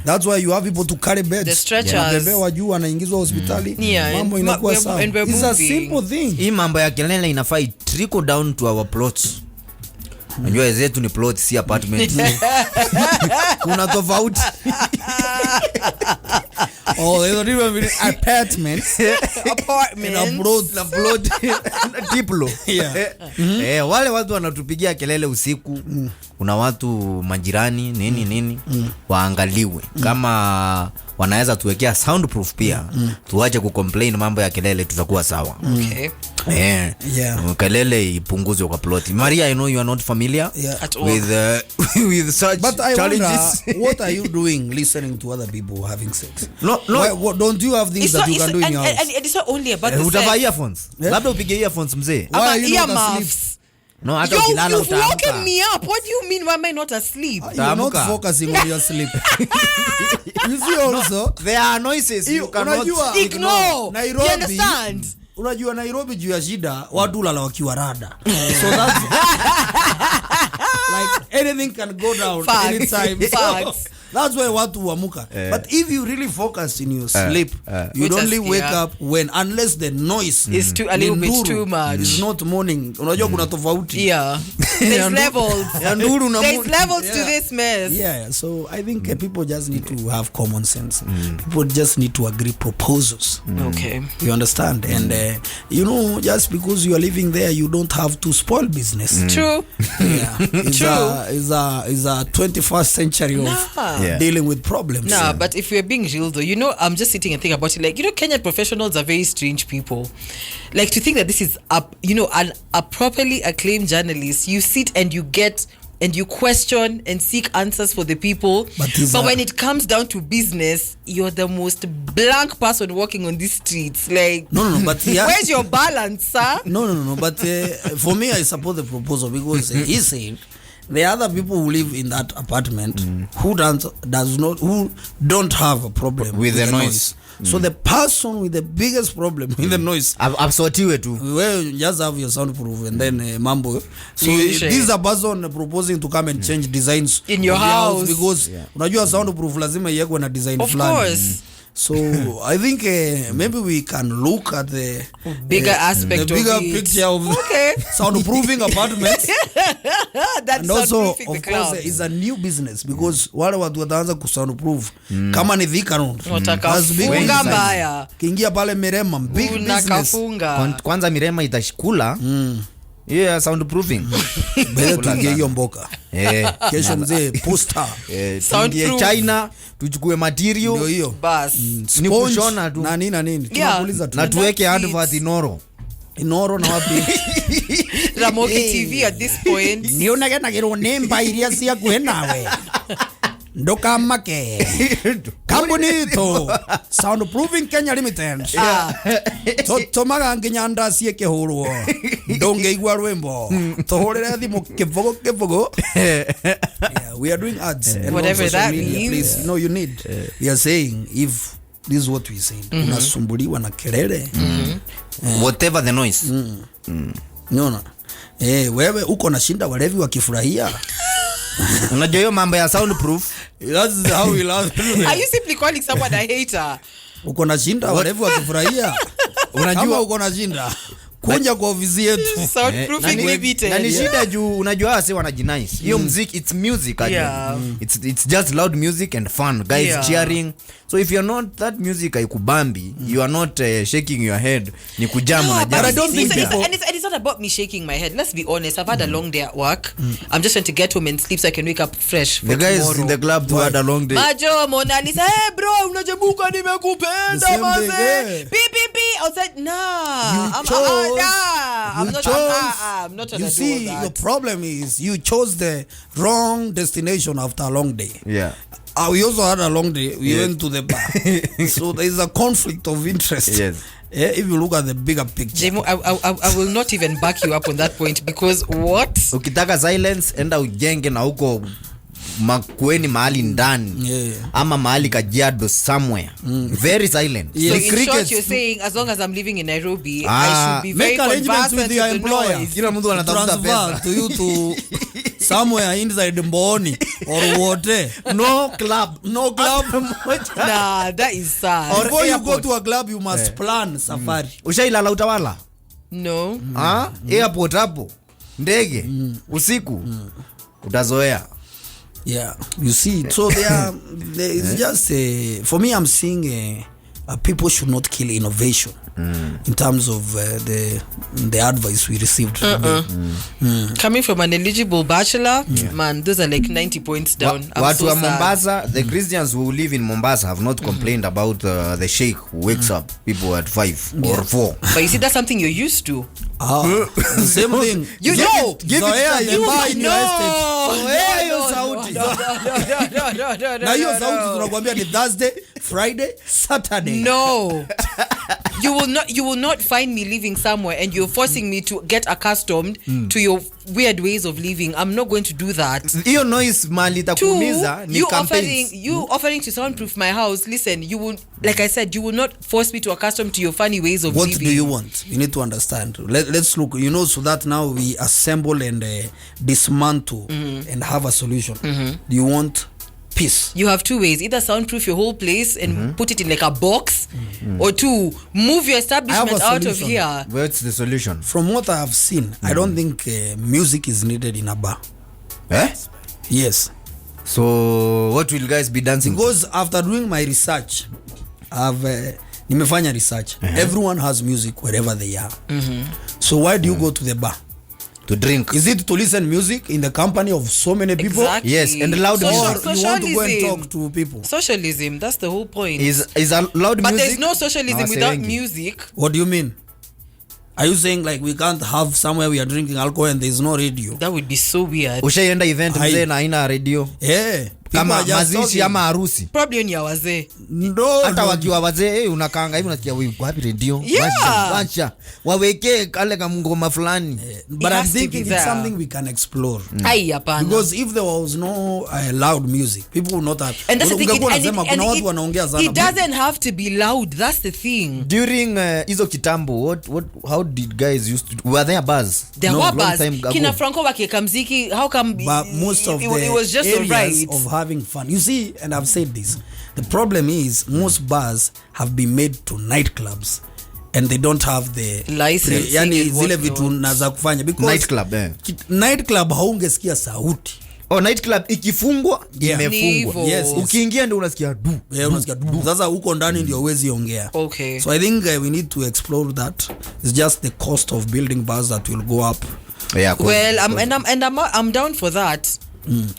That's why you have people to carry beds. The stretchers. Bebewa juu anaingizwa hospitali. Mambo inakuwa sawa. It's a simple thing. Hii mambo ya kelele inafaa trickle down to our plots. Unajua zetu ni plots, si apartment. Kuna tofauti. They don't even apartments. Na plot tiplo. Wale watu wanatupigia kelele usiku. Kuna watu majirani nini waangaliwe. Kama wanaweza tuwekea soundproof pia. Tuache kucomplain mambo ya kelele, tutakuwa sawa. Kelele ipunguzwe kwa plot. Maria, I know you are not familiar with such but challenges. Wonder, what are you doing listening to other people having sex? No. Why, don't you have things that you can do in your house? And it's not only about the utavaa earphones. Labda upige earphones mzee. Why are you not asleep? No, hata ukilala utaamka. You've woken me up. What do you mean? Why am I not asleep? You're not focusing on your sleep. You see also, there are noises you cannot ignore. Nairobi, you understand? Unajua Nairobi juu ya shida watu ulala wakiwa rada. So that's like anything can go down anytime. That's why watu huamuka. But if you really focus in your sleep, you only wake up when, unless the noise is a little bit too much. It's not morning. Unajua kuna tofauti. There's levels. There's levels to this mess. So I think people just need to have common sense. People just need to agree proposals. Okay. You understand? And you know, just because you are living there, you don't have to spoil business. True. It's a 21st century of dealing with problems. But if we're being real though, you know, I'm just sitting and thinking about it. Like, you know, Kenyan professionals are very strange people. Like, to think that this is a properly acclaimed journalist, you sit and you get and you question and seek answers for the people. But when it comes down to business, you're the most blank person walking on these streets. Like, no, but where's your balance, sir? No. But for me, I support the proposal because he said there are other people who live in that apartment who don't have a problem with the noise. So the person with the biggest problem with the noise, absortiwe tu. Well, just have your soundproof and then mambo. So this is a person proposing to come and change designs in your house because unajua soundproof lazima iwekwe na design fulani. Of course. So I think maybe we can look at the bigger aspect the bigger of it. picture of soundproofing apartments. That's and also, of the course, it's a new business because wale watu wataanza kusoundproof kama ni Thika Road. Watakafunga mbaya. Kiingia pale Mirema, big business. Kwanza Mirema itashikula. Soundproofing. Bele tuingie hiyo mboka. Kesho mzee poster. Tuingie China, tuchukue material. Ndio hiyo. Bas. Ni kushona tu. Na nini. Tunapuliza tu. Na tuweke advert Inoro na wapi? Ramogi TV at this point. Ni unagena gero nemba iria cia kuhenawe. Ndoka make kampuni to Soundproofing Kenya Limited tomaga nginya ndacie kihurwo ndongeigwa rwimbo tuhurire thimu kivugo. We are doing ads and whatever that media, means. please, you need we are saying if this is what we say unasumbuliwa na kelele whatever the noise niona wewe uko na shinda walevi wakifurahia. Unajua hiyo mambo ya soundproof, that's how we love. Are you simply calling someone a hater? Uko na shinda walevi wakifurahia. Unajua uko na shinda kunja kwa ofisi yetu. Soundproofing limited. Na ni shida juu unajua wase wanajinice. Hiyo music, it's music. It's just loud music and fun. Guys cheering. So if you're not that music haikubambi, you are not shaking your head. Ni kujamu na jamu. But I don't think and it's not about me shaking my head. Let's be honest. I've had a long day at work. I'm just trying to get home and sleep so I can wake up fresh for tomorrow. The guys in the club who had a long day. Majo, Mona Lisa, hey bro, unajebuka nimekupenda maze. Pi. I said, nah. I'm not you see, your problem is you chose the wrong destination after a long day. Yeah. We also had a long day. We went to the bar. So there is a conflict of interest. Yes. if you look at the bigger picture. Jemo, I will not even back you up on that point because what? Ukitaka silence enda ujenge na huko Makueni mahali ndani ama mahali Kajiado somewhere very silent. So in short you're saying as long as I'm living in Nairobi I should be very conversant with the employer. Kila mtu anatafuta pesa to you to somewhere inside Mboni or what? no club Nah, that is sad. Or before you go to a club you must plan safari. Ushailala Utawala? No. Airport hapo ndege usiku utazoea. Yeah, you see, so there is just for me I'm seeing people should not kill innovation in terms of the advice we received today. Coming from an eligible bachelor, man, those are like 90 points down. Watu wa Mombasa, the Christians who live in Mombasa have not complained about the sheikh who wakes up people at 5 or 4. But you see, that's something you're used to. The same thing. You know, give it you in your estate. Na hiyo sauti tunakuambia ni Thursday, Friday, Saturday. No. You will not find me living somewhere and you're forcing me to get accustomed to your weird ways of living. I'm not going to do that. Hiyo noise mali takuumiza ni campaigns. You offering to soundproof my house. Listen, you will, like I said, you will not force me to accustom to your funny ways of living. What do you want? You need to understand. Let's look, so that now we assemble and dismantle and have a solution. Do you want peace? You have two ways: either soundproof your whole place and put it in like a box, or two, move your establishment out of here. What's the solution? From what I have seen, I don't think music is needed in a bar. Yes. So what will guys be dancing? Because after doing my research, nimefanya research. Everyone has music wherever they are. So why do you go to the bar? To drink. Is it to listen music in the company of so many people? Exactly. Yes, and loud music. Or you want to go and talk to people? Socialism, that's the whole point. Is a loud but music? there's no socialism without music. What do you mean? Are you saying like we can't have somewhere we are drinking alcohol and there's no radio? That would be so weird. Ushaenda event mzee na haina radio? Kama mazishi ama harusi. Probably ni ya wazee. No. Hata wakiwa wazee unakaanga hivi unasikia wapi radio? Wacha. Waweke kale kama ngoma fulani. But I think it's something we can explore. Hapana. Because if there was no loud music, people would not have. And that's the thing. It doesn't have to be loud. That's the thing. During hizo kitambo, how did guys used to were there bars? There were bars. Kina Franco wakieka mziki, how come but most of it was just alright of having fun. You see, and I've said this, the problem is most bars have been made to nightclubs and they don't have the license. Yani zile vitu naza kufanya because nightclub nightclub haungesikia sauti. Nightclub ikifungwa imefungwa. Yes. Ukiingia ndio unasikia du. Unasikia du. Sasa huko ndani ndio huwezi ongea. Okay. So I think we need to explore that. It's just the cost of building bars that will go up. Yeah. Well, I'm down for that.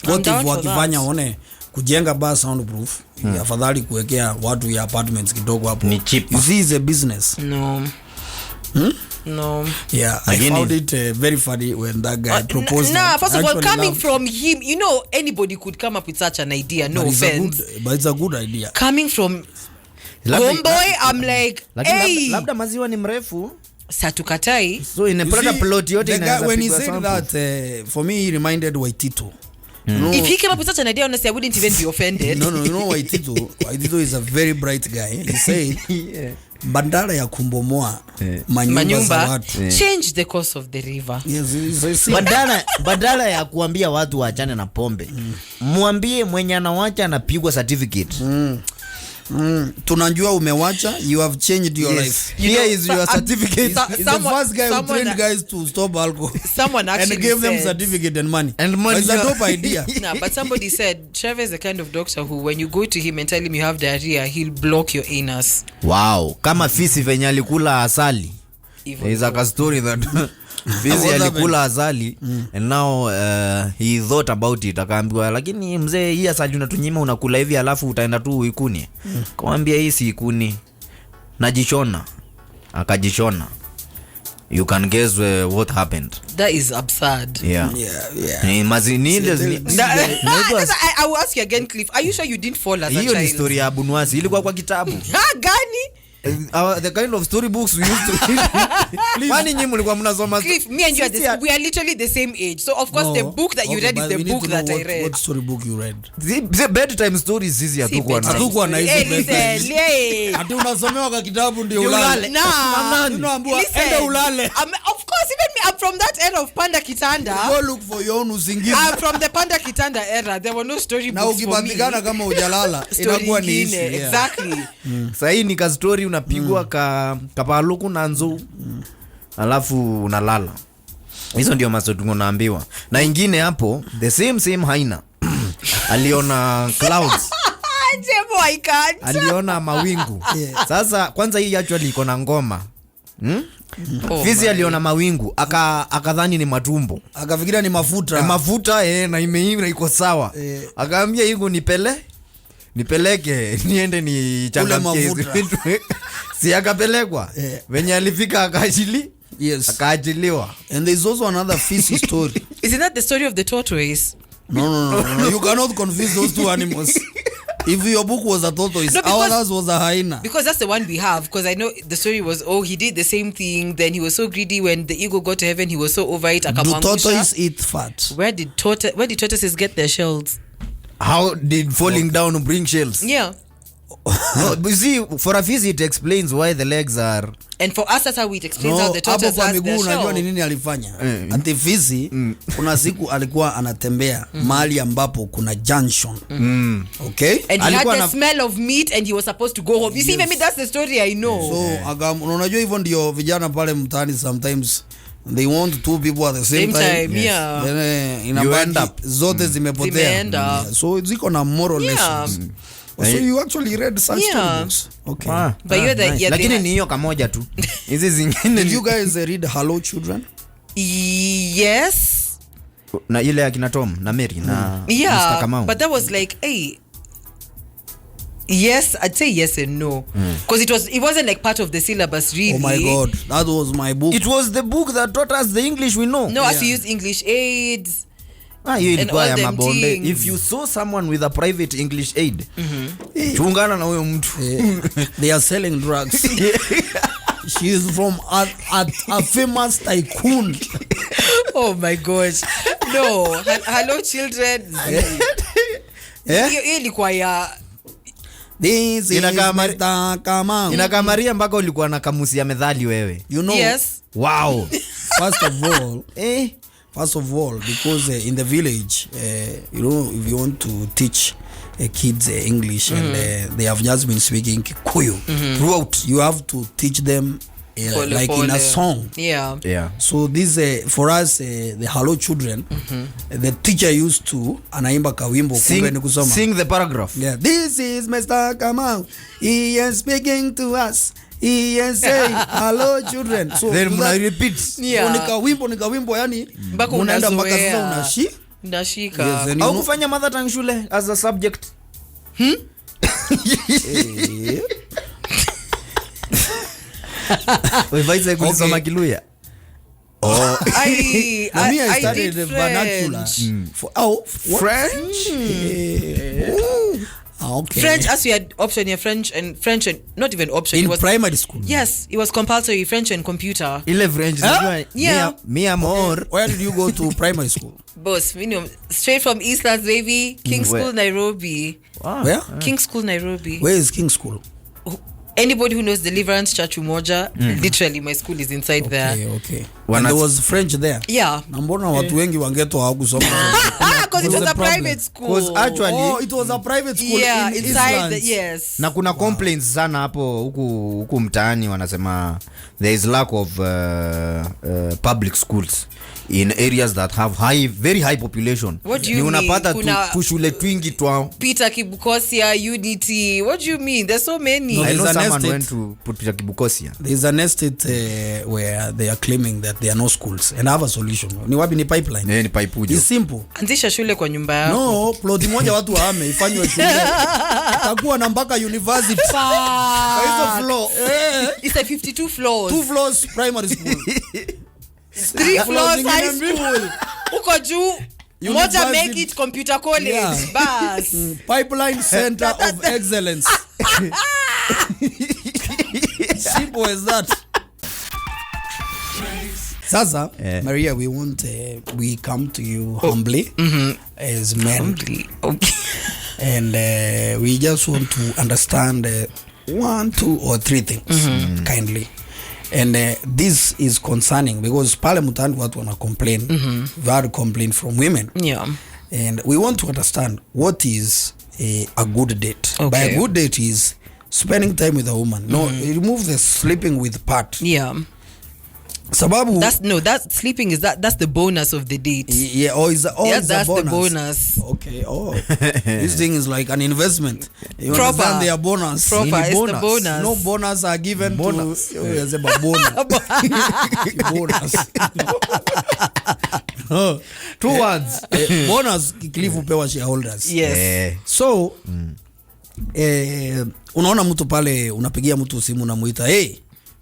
What if wakifanya one kujenga bar soundproof afadhali kuwekea watu ya apartments kidogo hapo. Ni cheap. You see, it's a business. No. No. Yeah, I found it very funny when that guy proposed. First of all, coming from him, anybody could come up with such an idea. No offense. But it's a good idea. Coming from homeboy, I'm like, hey. Labda maziwa ni mrefu. Satukatai. So in a plot yote inaweza. When he said that, for me he reminded Waitito. If he came up with such an idea, honestly, I wouldn't even be offended. No, Waitito is a very bright guy. He said, bandara ya kumbomoa manyumba za watu. Change the course of the river. Yes, badala ya kuambia watu waachane na pombe. Mwambie mwenye anawacha anapigwa certificate. Tunajua umewacha, you have changed your life. Here is your certificate. He's the first guy who trained guys to stop alcohol. Someone actually and gave them certificate and money. It's a dope idea. Nah, but somebody said Trevor is the kind of doctor who, when you go to him and tell him you have diarrhea, he'll block your anus. Wow, kama fisi venye alikula asali. There is a story that Fizi alikula asali and now he thought about it, akaambiwa lakini mzee hii asali unatunyima unakula hivi alafu utaenda tu ikuni. Akamwambia hii si ikuni, najishona. Akajishona. You can guess what happened. That is absurd. Yeah. I will ask you again, Cliff. Are you sure you didn't fall as a child? Hiyo ni story ya Bunwasi. Ilikuwa kwa kitabu. Gani? The kind of storybooks we used to read. Kwani nyinyi mlikuwa mnasoma? Cliff, me and you we are literally the same age. So of course the book that you read is the book that I read. What storybook you read? The bedtime stories hizi hatukuwa na hizo bedtime. Ati unasomewa kwa kitabu ndio ulale. Unaambiwa enda ulale. Of course, even me, I'm from that era of Panda Kitanda. Go look for your own usingizi. I'm from the Panda Kitanda era. There were no storybooks for me. Na ukipatikana kama hujalala inakuwa ni issue. Exactly. Sasa hii ni ka story unapigwa kapaluku na nzu. Alafu unalala. Hizo ndio maso tunaambiwa. Na ingine hapo the same haina. Aliona clouds. Jemo I can't. Aliona mawingu. Sasa kwanza hii actually iko na ngoma. Fizi aliona mawingu akadhani ni matumbo, akafikiria ni mafuta na imeiva iko sawa. Akaambia hiyo nipeleke niende ni changamke. Si akapelekwa. Venye alifika akaachiliwa. And there is also another fishy story. Isn't that the story of the tortoise? No. You cannot confuse those two animals. If your book was a tortoise, ours was a hyena. Because that's the one we have. Because I know the story was, he did the same thing. Then he was so greedy. When the eagle got to heaven, he was so over it. Do tortoise eat fat? Where did tortoises get their shells? How did falling down bring shells? Yeah. No, but see, for a fish it explains why the legs are. And for us that's how it explains how the tortoise has their shell. Unajua ni nini alifanya? Ati fisi kuna siku alikuwa anatembea mahali ambapo kuna junction. Okay? And he had the smell of meat and he was supposed to go home. You see, maybe that's the story I know. So unajua hivyo ndio vijana pale mtaani sometimes they want two people at the same time. Yeah. Then inabaki zote zimepotea. So ziko na moral lessons. So you actually read such books? Okay. But you're the lakini ni hiyo kamoja tu. Hizi zingine. Did you guys read Hello Children? Yes. Na ile akina Tom na Mary na Mr. Kamau. But that was like, yes, I'd say yes and no. Because it wasn't like part of the syllabus really. Oh my God, that was my book. It was the book that taught us the English we know. No, as we use English aids. You ilikuwa ya mabonde. If you saw someone with a private English aid, chungana na huyo mtu. They are selling drugs. She is from a famous tycoon. Oh my gosh. No, Hello Children. Ilikuwa ya This is Mr. Kamau. Inakamaria mpaka ulikuwa na kamusi ya methali wewe. You know. Yes. Wow. First of all, because in the village, if you want to teach kids English and they have just been speaking Kikuyu throughout, you have to teach them like in a song. Yeah. So this for us, the Hello Children, the teacher used to anaimba kawimbo kumbe ni kusoma. Sing the paragraph. Yeah. This is Mr. Kamau. He is speaking to us. He is saying hello children. So then muna repeat. Nika wimbo yani unaenda mpaka sasa unashika. Yes, au kufanya mother tongue shule as a subject. Wewe vai kusoma Kiluya. I studied vernacular. French. Okay. French, as we had option here, French and not even option. In primary school. Yes, it was compulsory, French and computer. Ile French. Yeah. Me amor. Okay. Where did you go to primary school? Boss, straight from Eastlands, baby. King School, Nairobi. Wow. Where? King School, Nairobi. Where is King School? Anybody who knows Deliverance Church Umoja, literally my school is inside there. Okay. And there was French there? Yeah. Na mbona watu wengi wangeto hawakusoma? Because it was a private school. Because actually it was a private school in inside yes. Na kuna complaints sana hapo huku mtaani wanasema there is lack of public schools in areas that have very high population. What do you mean? Unapata tushule twingi twa Peter Kibukosia, Unity. What do you mean? There's so many. No, I know someone went to Peter Kibukosia. There's an estate where they are claiming that there are no schools and I have a solution. Ni wapi ni pipeline? Ni pipe ujo. It's simple. Anzisha shule kwa nyumba yako. No, plot moja watu wahame ifanywe shule. Itakuwa na mpaka university. Kwa hizo floor. It's like 52 floors. 2 floors primary school. 3 floors high school. Uko juu moja make it computer college. Bas. Pipeline center of excellence. Simple as that. Sasa, Maria, we come to you humbly as men. Humbly. Okay. And we just want to understand 1, 2 or 3 things kindly. And this is concerning because pale mutani watu wana complain. We had a complaint from women. Yeah. And we want to understand what is a good date. Okay. By a good date is spending time with a woman. No, remove the sleeping with part. Yeah. Sababu that's sleeping that's the bonus of the date. Yeah, or is that's the bonus. Okay. This thing is like an investment. You Proper. understand their bonus. Proper is bonus. the bonus. No bonus are given Bonus. to bonus. bonus. 2 words. Bonus Cliff upewa shareholders. Yes. So unaona mtu pale unapigia mtu simu unamuita hey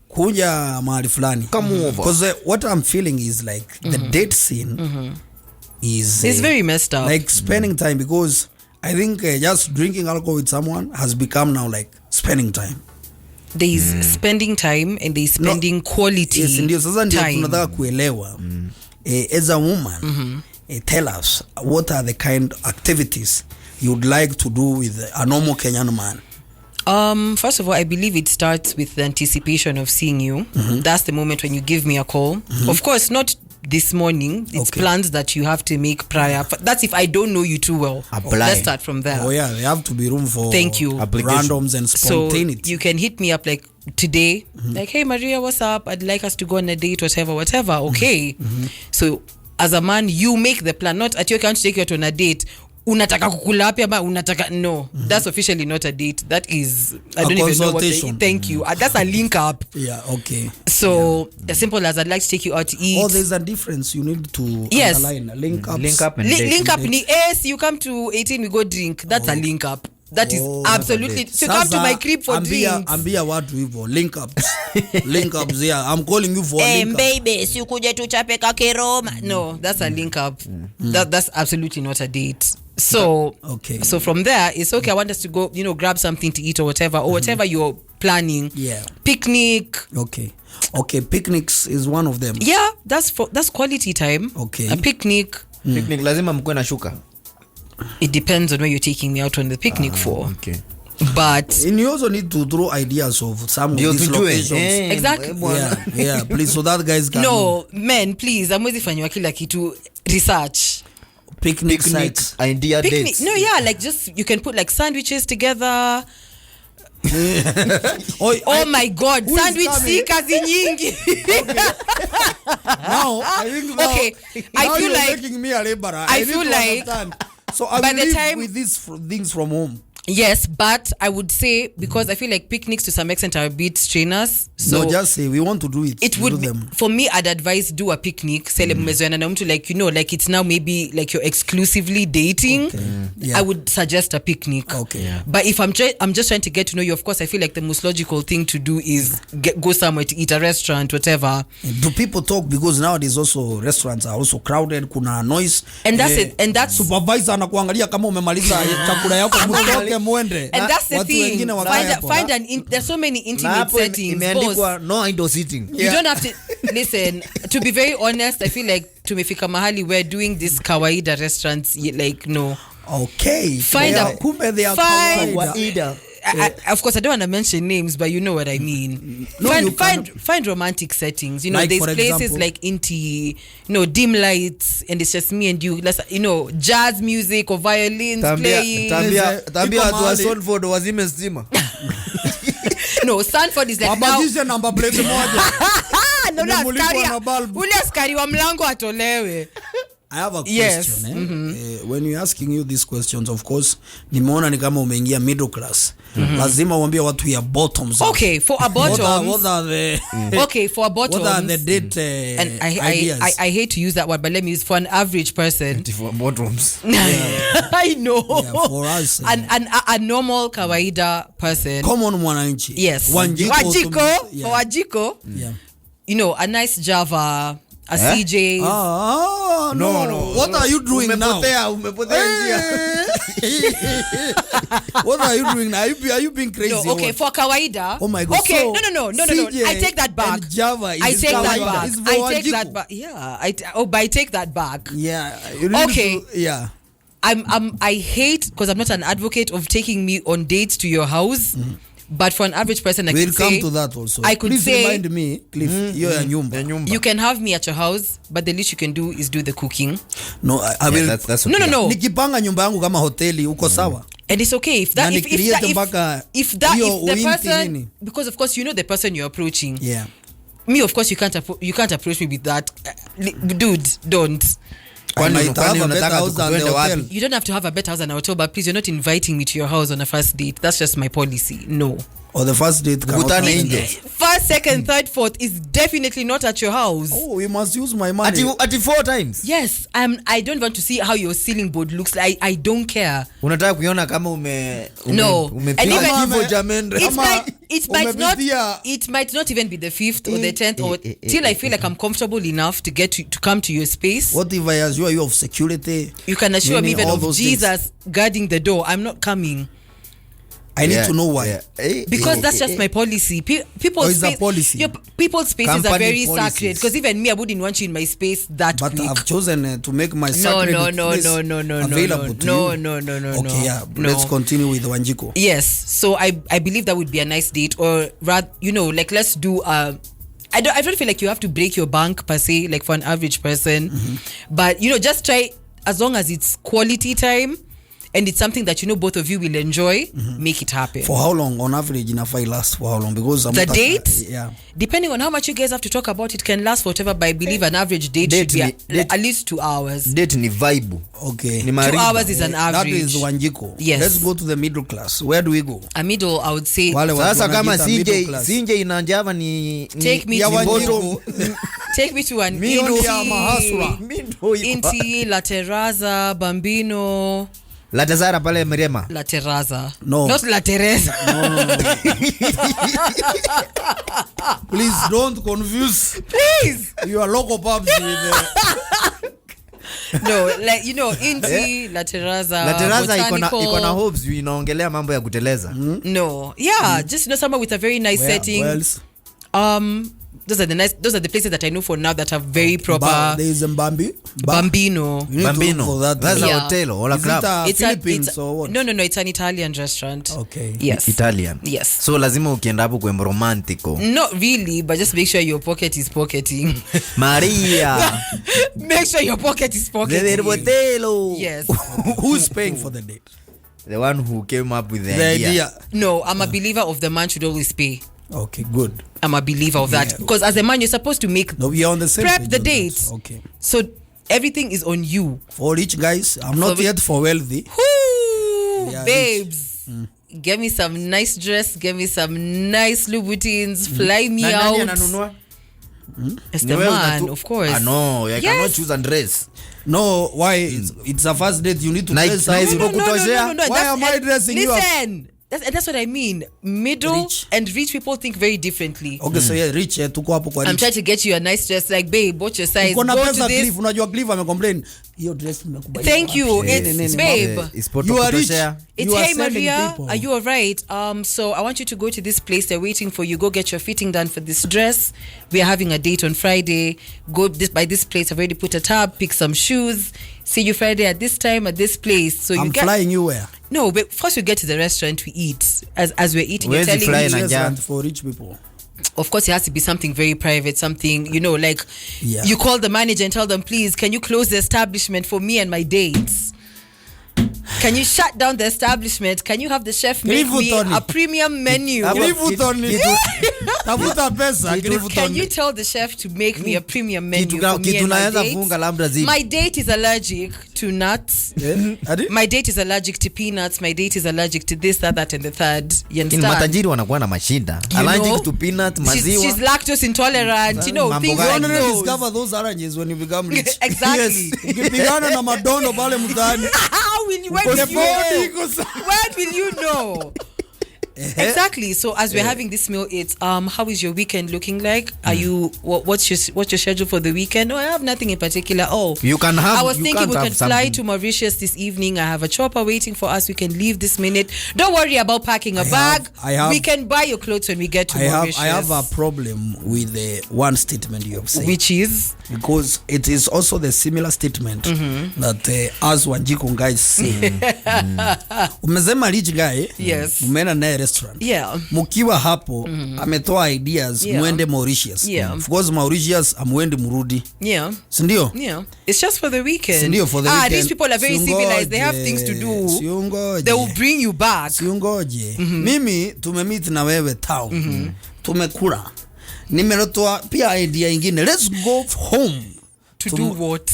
kuja mahali fulani. Come over. Because what I'm feeling is like the date scene is it's very messed up. like spending time because I think just drinking alcohol with someone has become now like spending time. There is spending time and there is spending quality. Yes, ndio sasa ndio time. tunataka kuelewa. As a woman, tell us what are the kind of activities you would like to do with a normal Kenyan man. First of all, I believe it starts with the anticipation of seeing you. That's the moment when you give me a call. Of course, not this morning. It's plans that you have to make prior. That's if I don't know you too well. Apply. Let's start from there. Oh yeah, there have to be room for Thank you. randoms and spontaneity. So you can hit me up like today, like, hey Maria, what's up? I'd like us to go on a date, whatever. Okay. So as a man, you make the plan. Not at your can't take you out on a date. Unataka kukula wapi ama unataka no. That's officially not a date. That is I don't even know what thank you. That's a link up. Yeah, okay. So as simple as I'd like to take you out to eat. Oh, there's a difference you need to underline. Link up. Link up and link up ni you come to 18 we go drink. That's a link up. That is absolutely. So come to my crib for drinks. Ambia watu hivyo link ups. Link ups, yeah. I'm calling you for a link up. Baby, si ukuje tuchape kakeroma. No, that's a link up. That's absolutely not a date. So so from there it's okay. I want us to go, grab something to eat or whatever you're planning. Yeah. Picnic. Okay, picnics is one of them. Yeah, that's quality time. Okay. A picnic. Picnic lazima mkwe na shuka. It depends on where you're taking me out on the picnic for. Okay. But and you also need to throw ideas of some of these locations. Exactly. Yeah, please, so that guys can no, men, please, amwezi fanywa kila kitu research. Picnic sites. Idea dates. No, yeah, like just you can put like sandwiches together. Oh my God, sandwich si kazi nyingi. Now, I think okay, I now feel you're like making me a laborer. I feel like understand. So I by will the live time with these things from home. Yes, but I would say because I feel like picnics to some extent are a bit strenuous. So no, just say we want to do it. It would be, for me, I'd advise do a picnic. Like it's now maybe like you're exclusively dating. Okay. Yeah. I would suggest a picnic. Okay. Yeah. But if I'm just trying to get to know you, of course, I feel like the most logical thing to do is go somewhere to eat, a restaurant, whatever. Do people talk? Because nowadays also restaurants are also crowded. Kuna noise. And that's it. And that's supervisor anakuangalia kama umemaliza chakula yako mtoke muende. And that's the thing. Find there's so many intimate settings. No idle sitting. You don't have to listen. To be very honest, I feel like tumefika mahali we're doing this kawaida restaurants like no. Okay. Find kawaida. Of course, I don't want to mention names, but you know what I mean. No, find romantic settings. Like, there's places example, like dim lights, and it's just me and you. Jazz music or violins playing. Tambia watu wa Sanford wazime stima. No, Sanford is like now. Number plate moja. Ule askari wa mlango atolewe. I have a question. Yes. When you're asking you these questions, of course, nimeona ni kama umeingia middle class. Lazima uambie watu ya bottoms. Okay, for a bottom. What are the okay, for a bottom. What are the date and ideas? I hate to use that word, but let me use for an average person. For bottoms. I know. Yeah, for us. A normal kawaida person. Common mwananchi. Yes. Wajiko. Yeah. A nice Java. A CJ. No. What are you doing now? Umepotea njia. What are you doing? Are you being crazy? No, okay, for kawaida. Oh my God. Okay, So, no. CJ I take that back. and Java I is take that kawaida. back. It's for I take Wanjiku. that back. Yeah. But I take that back. Yeah. You need Okay. to- yeah. I hate, because I'm not an advocate of taking me on dates to your house. But for an average person, I We'll could come say, to that also. I could Please say, remind me, Cliff, you're a nyumba. you can have me at your house, but the least you can do is do the cooking. No, I will. That's No, okay. no. Nikipanga nyumba yangu kama hoteli uko sawa. And it's okay if that Na if ni-create that mpaka if hiyo the uinti person, nini. because of course you know the person you're approaching. Yeah. Me, of course, you can't approach me with that. Dude, don't. I might Kwani have a better unataka house than the tukuende wapi? hotel. You don't have to have a better house than a hotel, but please, you're not inviting me to your house on a first date. That's just my policy. No. Or the first date cannot Mkutane happen nje. there. First, second, third, fourth is definitely not at your house. Oh, we must use my money. Ati 4 times. Yes, I don't want to see how your ceiling board looks like. I don't care. Unataka kuiona kama No. umepiga And even- kifo cha mendre. It might not even be the 5th or the 10th or till I feel like I'm comfortable enough to get to come to your space. What if I assure you of security? You can assure me Meaning even all of those Jesus guarding the door. I'm not coming. I need to know why. Yeah. Because that's just my policy. People's Oh, it's a policy. People's spaces are Company very policies. sacred. Because even me, I wouldn't want you in my space that But quick. I've chosen to make my No, sacred no, place available to you. No. Okay, yeah. No. Let's continue with Wanjiku. Yes, so I believe that would be a nice date, or rather, like let's do. I don't feel like you have to break your bank per se, like for an average person, but just try, as long as it's quality time. And it's something that both of you will enjoy. Make it happen. For how long on average inafai last for how long? Because The date? Yeah. Depending on how much you guys have to talk about, it can last for whatever, but I believe an average date should be at least 2 hours. Date ni vibe. Okay. Ni 2 mariba. hours is an That average. is Wanjiku. Yes. Let's go to the middle class. Where do we go? A middle, I would say. Wale watu Sasa kama wanajiita middle CJ class. inanjava ni Take me ya to Wanjiku. Take me to an Middle ya mahasura. Inti, La Terraza, Bambino, La Tazara pale Mirema. La Terraza. No. Not La Teresa. Please don't confuse Please. your local pubs with No, like Inti, La Terraza. La Tazara iko Botanical. na hopes inaongelea mambo ya kuteleza. No. Yeah, just somewhere with a very nice setting. Where else? Those are the places that I know for now that have very proper. There is Mbambi. Bambino. You need to look Bambino. for that. That's Yeah. a hotel or a Is it club. a It's Philippines or what? No, it's an Italian restaurant. Okay. Yes. Italian. Yes. So lazima ukienda hapo kwa romantico. Not really, but just make sure your pocket is pocketing. Maria. Make sure your pocket is The pocketing. botelo. Yes. Who's paying for the date? The one who came up with the The idea. idea. No, I'm a believer of the man should always pay. Okay, good. I'm a believer of that. Yeah. Because as a man, you're supposed to make No, we are on the same prep page the on that. dates. Okay. So everything is on you. For rich guys, I'm not For- yet for wealthy. Whoo, Yeah, babes. Get me some nice dress, get me some nice Louboutins, fly me Na nani out. ananunua? It's Ni the wewe man, unatu- of course. No, I Yes. cannot choose and dress. No, why? It's a first date. You need to Nice- dress nice up. look. Kutoshea? Why am I dressing you up? Listen, that's what I mean. Middle Rich. and rich people think very differently. Okay, so yeah, rich tuko hapo kwa I'm rich. trying to get you a nice dress, like babe, watch your size. Uko na Go pesa to this. Cliff, unajua Cliff amecomplain. Hiyo dress nimekubalia. Thank you. wapi? It's Nene, babe. mama. Ispoto You are rich. kutoshea. It's You are hey selling Maria, people. are you alright? So I want you to go to this place. They're waiting for you. Go get your fitting done for this dress. We are having a date on Friday. Go by this place. I've already put a tab. Pick some shoes. See you Friday at this time at this place. So you I'm get flying you where? no, but first we get to the restaurant. We eat as we're eating. Where's You're the telling fly me, na- Restaurant for rich people. of course, it has to be something very private. Something like Yeah. you call the manager and tell them, please, can you close the establishment for me and my dates? Can you shut down the establishment? Can you have the chef make Grifu me Tony. a premium menu? Hapo- Grifu Tony. Tafuta pesa. Grifu Can Tony. you tell the chef to make me a premium menu Kitu for me kitu and my naweza date? funga labda zipi. My date is allergic to nuts. Adi? My date is allergic to peanuts. My date is allergic to this, that, and the third. You In understand? matajiri wanakuwa na mashinda. You know? Allergic to peanut, maziwa. She's lactose intolerant. You know, Mambo things gani? like You only those. discover those oranges when you become rich. Exactly. Ukipigana na madondo pale mtaani. How will you? When The will you body know? iko sawa. When will you know? Exactly. So as we're having this meal, it's how is your weekend looking like? Are you what's your schedule for the weekend? Oh, I have nothing in particular. Oh, You can have. I was you thinking can't we have could fly something. to Mauritius this evening. I have a chopper waiting for us. We can leave this minute. Don't worry about packing a bag. We can buy your clothes when we get to Mauritius. I have a problem with the one statement you have said. Which is? Because it is also the similar statement that as Wanjiko guys say. Umesema rich guy. Yes. Umeenda naye restaurant. Yeah. Mukiwa hapo ametoa ideas muende Mauritius. Yeah. Of course Mauritius amuende murudi. Yeah. Sindio? Yeah. It's just for the weekend. Sindio for the weekend. These people are very civilized. They have things to do. Siungoje. They will bring you back. Siungoje. Mimi tumemit na wewe town. Tumekula. Nimelotoa pia idea ingine. Let's go home. To do what?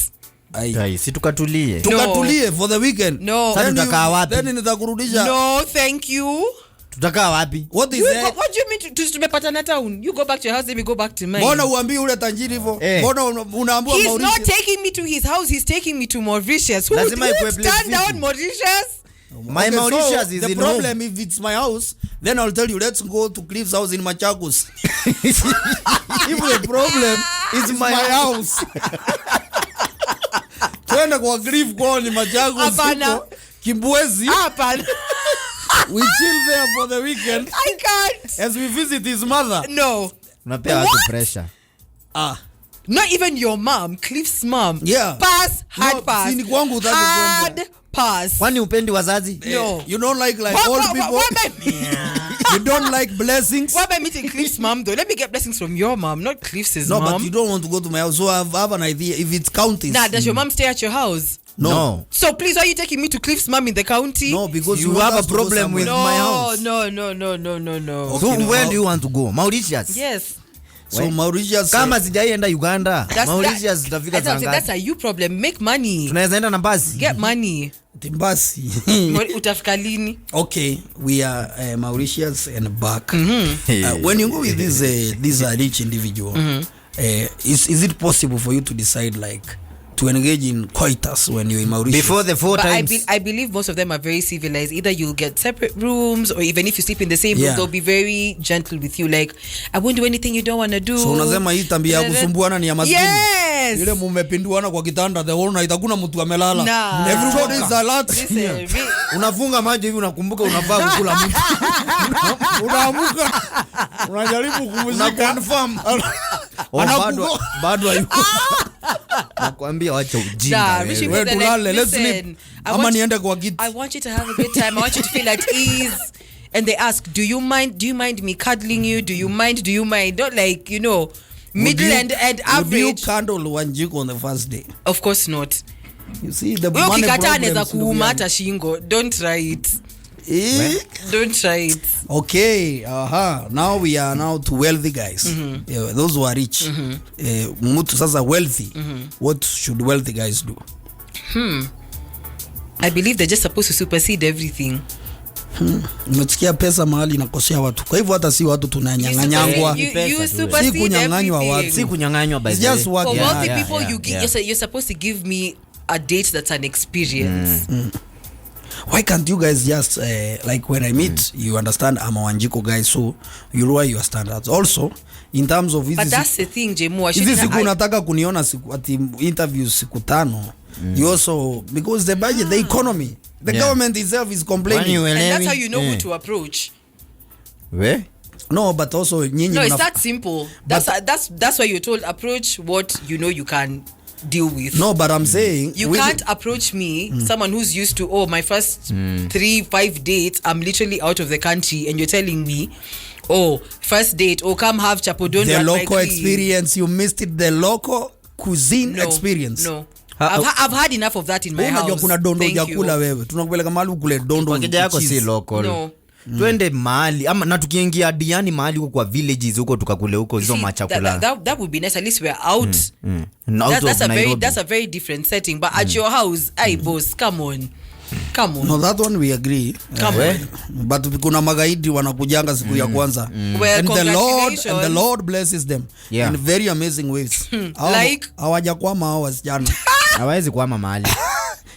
Ai, si tukatulie. Tukatulie for the weekend. No. Sasa tutakaa wapi? Then nitakurudisha. No, thank you. Tutakaa wapi? What is that? What do you mean tumepatana town? You go back to your house, let me go back to mine. Mbona uambii ule tajiri hivyo? Mbona unaambiwa He's Mauritius? not taking me to his house, he's taking me to Mauritius. Who Lazima ikuwe would place stand down fiti. Mauritius? My Okay, Mauritius so is the in problem home. if it's my house, then I'll tell you let's go to Cliff's house in Machakos. If the problem is my house. Twende kwa Cliff kwa ni Machakos. Hapana. Kimbwezi. Hapana. We chill there for the weekend I can't. as we visit his mother. No. Unapea watu pressure. Not even your mom, Cliff's mom. Yeah. Pass, hard No, pass. si ni kwangu hutaki Hard kwenda. pass. Kwani upendi wazazi? No. You don't like old people. You don't like blessings. Why am I meeting Cliff's mom though? Let me get blessings from your mom, not Cliff's No, mom. but you don't want to go to my house. So I have an idea. If it's counties. Nah, does your mom stay at your house? No. So please, why are you taking me to Cliff's mom in the county? No, because You want have us a to go problem with somewhere. my house. No. Okay, So no, where do you want to go? Mauritius? Yes. So Mauritius. Kama sijaienda Uganda, Mauritius tutafika that's Tanzania. a you problem. Make money. Tunaweza enda na basi. Get money. Timbasi. Utafika lini? Okay, we are Mauritius and back. When you go with this rich individual, is it possible for you to decide like to engage in coitus when you're in Mauritius? Before the 4 But times. I believe most of them are very civilized. Either you'll get separate rooms, or even if you sleep in the same room, Yeah. they'll be very gentle with you. Like, I won't do anything you don't want to do. So unasema hii tambia ya kusumbuana ni ya maskini. Yes. Ile mumepinduana kwa kitanda the whole night hakuna mtu amelala. Nah. Everybody is alert. Listen, Unafunga macho hivi unakumbuka unafaa kukula mtu. Unaamuka. Unajaribu kumzika. Confirm. Bado hayuko. Nakwambia wacha ujinga. Nah, wewe. Rishi, Wewe they're tulale, let's listen, sleep. I Ama want- niende kwa kiti. I want you to have a good time. I want you to feel at ease. And they ask, do you mind me cuddling you? Do you mind? Not like, middle and Would you average. candle Wanjiko on the first day? Of course not. You see the Wewe money ukikataa anaweza problems, ndugu kuuma yangu. hata shingo. Don't try it. Don't try it. Okay, now we are now to wealthy guys. Yeah, those who are rich. Mtu sasa wealthy. What should wealthy guys do? I believe they're just supposed to supersede everything. Umesikia pesa mahali inakosea watu. Kwa hivyo hata si watu tunanyang'anyangwa. You Si supersede kunyang'anywa everything. watu. Si kunyang'anywa by It's the way. just work. For Yeah, wealthy yeah, people, yeah. you're supposed to give me a date that's an experience. Why can't you guys just like when I meet you understand I'm a Wanjiko guy, so you lower your standards also in terms of But that's the thing, Jemo. hizi siku unataka kuniona siku ati interviews siku 5 you also because the budget the economy the government itself is complaining. and that's how you know who to approach. We? No, but also nyinyi No, it's mna- that simple. That's why you're told approach what you know you can deal with. No, but I'm saying You with can't approach me, someone who's used to, my first 3-5 dates, I'm literally out of the country, and you're telling me, first date, come have chapodon. the local experience. You missed it, the local cuisine experience. No. I've had enough of that in my Unajua house. kuna dondo Thank ya you. kula wewe. Tunakupeleka mahali ukule dondo. Wakija yako cheese. si local. No. Twende mahali ama na tukiingia diani mahali huko kwa villages huko tukakule huko hizo See, machakula. that would be nice. At least we're out. Out of Nairobi. That's a very different setting. But at your house, hey boss, come on. No, that one we agree. Come on. But kuna magaidi wanakujanga siku ya kwanza. Well, And congratulations. the Lord blesses them in very amazing ways. Like? Hawajakwama hao wasichana. Hawezi kuama mahali.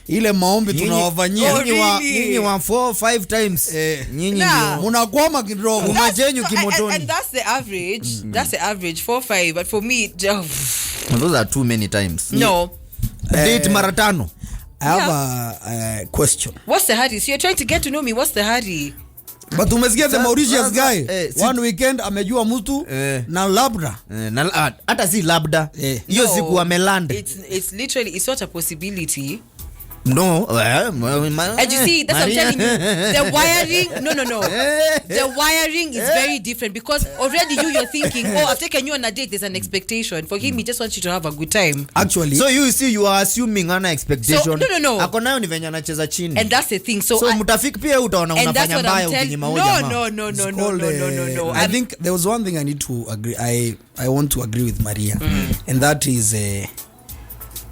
ile maombi tunawafanyia nyinyi wa 4-5 times nyinyi ndio mnakwama kidogo majenyu kimotoni. And that's the average. That's the average 4-5, but for me those are too many times. No. Date mara 5. I have a question. What's the hurry? So you're trying to get to know me. What's the hurry? But umesikia the Mauritius guy one weekend amejua mtu na labda hata si labda hiyo siku ameland. It's literally, it's not a possibility. No. And you see, that's what I'm telling you. The wiring, no. The wiring is very different because already you're thinking, oh, I've taken you on a date, there's an expectation. For him, he just wants you to have a good time. Actually. So you see, you are assuming an expectation. So, no. Ako nayo ni venye anacheza chini. And that's the thing. So mtafiki pia utaona unafanya mbaya ukinyima hoja jamaa. No. I think there was one thing I need to agree. I want to agree with Maria. And that is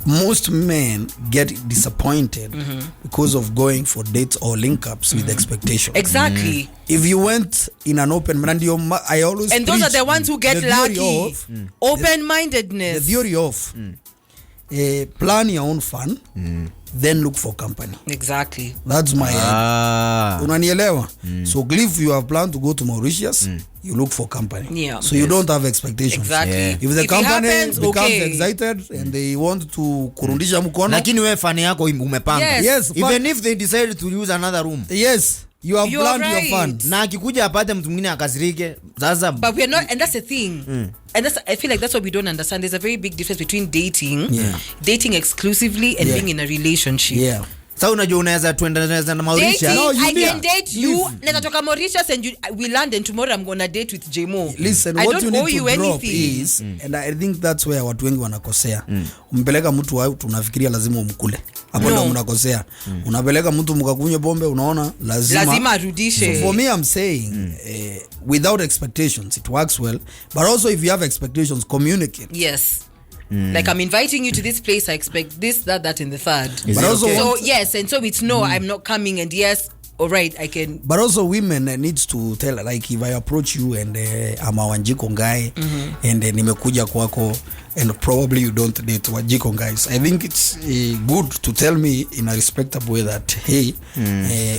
most men get disappointed because of going for dates or link-ups with expectation. Exactly. If you went in an open mind, I always and those are the ones who get lucky. Open-mindedness. The theory of plan your own fun, then look for company. Exactly. That's my unanielewa. So if you have planned to go to Mauritius, you look for company. Yeah. So you don't have expectations. Exactly. If the company happens, becomes excited and they want to kurundisha mkono, lakini wewe fani yako umepanga. Yes. Even if they decide to use another room. Yes. You have planned right. your fun. Na akikuja apate mtu mwingine akasirike. Sasa but we are not, and that's the thing. And that's, I feel like that's what we don't understand. There's a very big difference between dating exclusively and being in a relationship. Yeah. Sasa unajua unaweza tuendeleza na Mauritius. No, I can date you. Natoka Mauritius and we land and tomorrow I'm going to date with Jmo. Listen, what you need to drop is, and I think that's where watu wengi wanakosea. Umpeleka mtu wao tunafikiria lazima umkule. Hapo ndo mnakosea. Unapeleka mtu mkakunywe pombe unaona lazima arudishe. So for me I'm saying without expectations it works well, but also if you have expectations, communicate. Yes. Like I'm inviting you to this place, I expect this, that and the third. But also so yes, and so it's no, I'm not coming, and yes, all right, I can. But also women needs to tell, like if I approach you and I'm a Wanjiko guy and nimekuja kwako and probably you don't date Wanjiko guys, I think it's good to tell me in a respectable way that hey,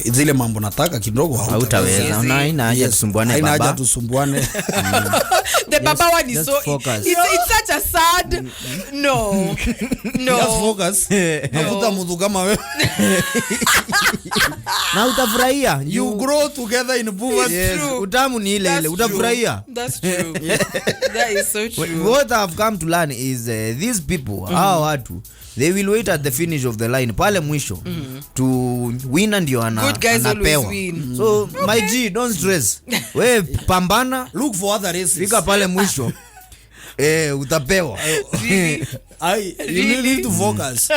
zile mambo nataka kidogo hautaweza. Haina haja tusumbuane baba. Haina haja tusumbuane. The baba one is so focus. It's such a sad no. Just focus. Navuta mtu kama wewe. Na utafurahia. You grow together in poverty. Yes. Utamu ni ile utafurahia. That's true. That is so true. What I've come to learn is these people, hao watu, they will wait at the finish of the line pale mwisho to win and you good guys anapewa. always win. So my G, don't stress. We pambana, look for other races. fika pale mwisho utapewa. You need to focus.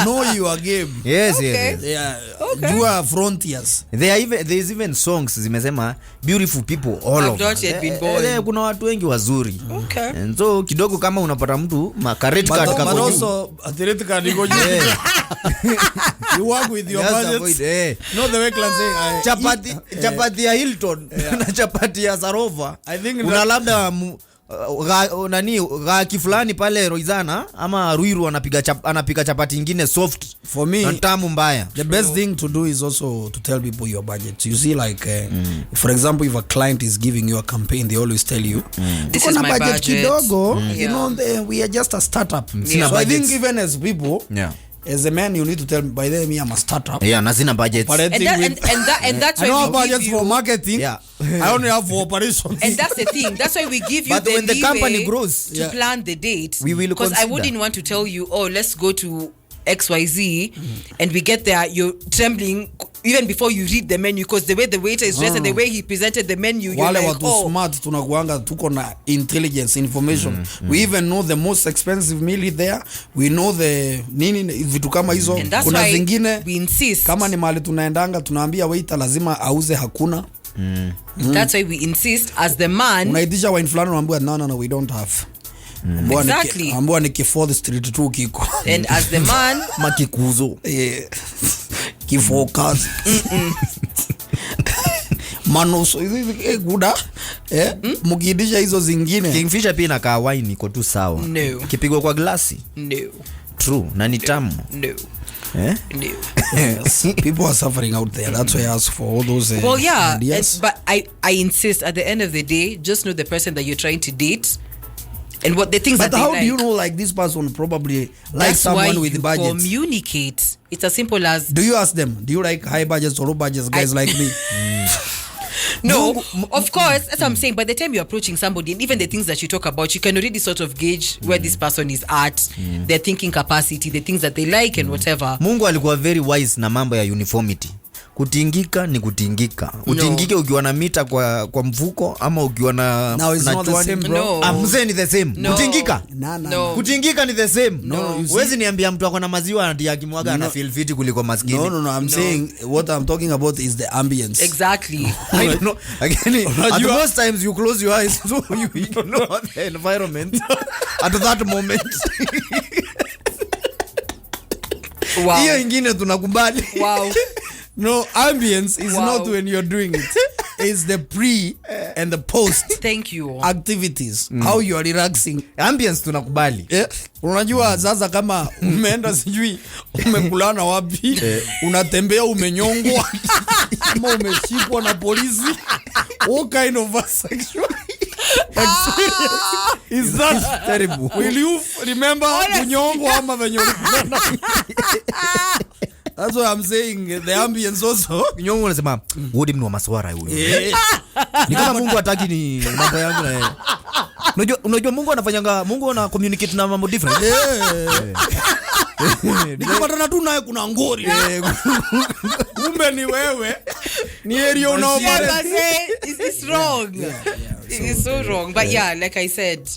Know your game. Yes, okay. yes. Yeah. You are frontiers. There's even songs zimesema beautiful people all I've over. not yet been born. Kuna watu wengi wazuri. Okay. And so kidogo kama unapata mtu credit card but kako also credit card iko juu. You work with your budget. No, the way can say chapati ya Hilton na chapati ya Sarova. I think kuna labda gaki fulani pale Roizana ama Ruiru anapika chapati nyingine soft for me tamu mbaya. The best thing to do is also to tell people your budget. You see, like for example, if a client is giving you a campaign, they always tell you this is my budget kidogo. You know, we are just a startup. So I think even as people, as a man, you need to tell me, by the way, I'm a startup. Yeah, nazina budgets. And that's why I don't have we budgets give you for marketing. Yeah. I only have for operations. And that's the thing. That's why we give you but when the company grows to plan the date. We will because I wouldn't want to tell you, oh, let's go to XYZ and we get there, you're trembling even before you read the menu because the way the waiter is dressed and the way he presented the menu, you're wale like, watu smart tunakuanga tuko na intelligence information. We even know the most expensive meal there. We know the nini vitu kama hizo. Kuna zingine we insist kama ni mahali tunaendanga tunaambia waiter lazima auze hakuna. That's why we insist as the man. Unaitisha wine fulani unaambiwa no we don't have. Exactly. Ambua ni 4th Street 2 kiko. And as the man makikuzo kifocus manuso guda mukidisha hizo zingine. Kingfisher pia inakaa wine iko tu sawa. No. Kipigwa kwa glasi. No. True na ni tamu. No. Yes. People are suffering out there. That's why I ask for all those Well, yeah, ideas. but I insist at the end of the day, just know the person that you're trying to date and what the things But that how they do you like. know like this person probably like That's why someone with you budgets? communicate. It's as simple as Do you ask them? Do you like high budgets or low budgets guys like me? no, of course, that's what I'm saying. By the time you're approaching somebody, and even the things that you talk about, you can already sort of gauge where this person is at, their thinking capacity, the things that they like and whatever. Mungu alikuwa very wise na mambo ya uniformity. Kutingika ni kutingika. Utingike ukiwa na mita kwa mfuko ama ukiwa na Now it's not the chwani. same, bro. No. Mzee ni the same. No. Kutingika. No. Kutingika ni the same. No, you see- Huwezi niambia mtu ako na maziwa ati akimwaga ana feel fit kuliko maskini. No. I'm saying what I'm talking about is the ambience. Exactly. I don't know. Again, at Unajua- most times you close your eyes so you don't know the environment at that moment. Wow. Hiyo ingine tunakubali. Wow. No, ambience is Wow. not when you're doing it. It's the pre and the post Thank you. activities. How you are relaxing. Ambience tunakubali. Unajua sasa kama umeenda sijui umekulana wapi, unatembea umenyongwa ama umeshikwa na polisi, what kind of a sexual experience is that? Terrible. Will you remember kunyongwa ama venye ulikulana? That's what I'm saying. The ambience also. Nyongo unasema wodi mnu wa maswara huyo. Yeah. Ni kama Mungu hataki ni mambo yangu na yeye. Unajua Mungu anafanyanga, Mungu ana communicate na mambo different. Nikipatana tu naye kuna ngori. Kumbe ni wewe. Ni area unaopata. Yeah, but say, is this wrong? It is so wrong. But yeah, like I said,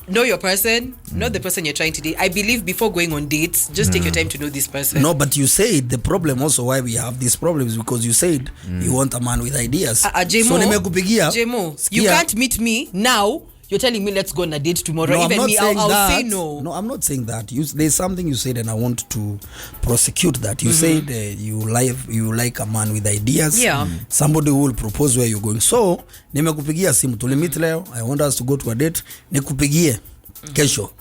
know your person, know the person you're trying to date. I believe before going on dates, just take your time to know this person. No, but you said the problem also why we have these problems because you said you want a man with ideas. Jemo, So nimekupigia. Jemo, you Sikia. can't meet me now. You're telling me let's go on a date tomorrow. No, I'm Even not me, saying I'll that. say no. No, I'm not saying that. There's something you said, and I want to prosecute that. You said you like a man with ideas. Yeah. Somebody who will propose where you're going. So nimekupigia simu tulimit leo. I want us to go to a date. Nikupigie kesho.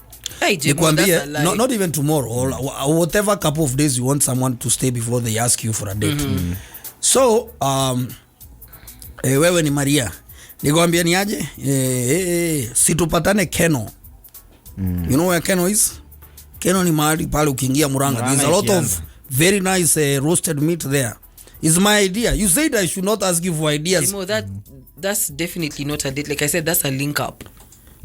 Hey, Jemo, Nikwambie, that's a lie. not even tomorrow or whatever couple of days you want someone to stay before they ask you for a date. So wewe ni Maria, nikwambia ni aje situpatane Keno. You know where Keno is? Keno ni mahali pale ukiingia Murang'a. There's a lot of very nice roasted meat there. It's my idea. You said I should not ask you for ideas. Jemo, that's definitely not a date. Like I said, that's a link up.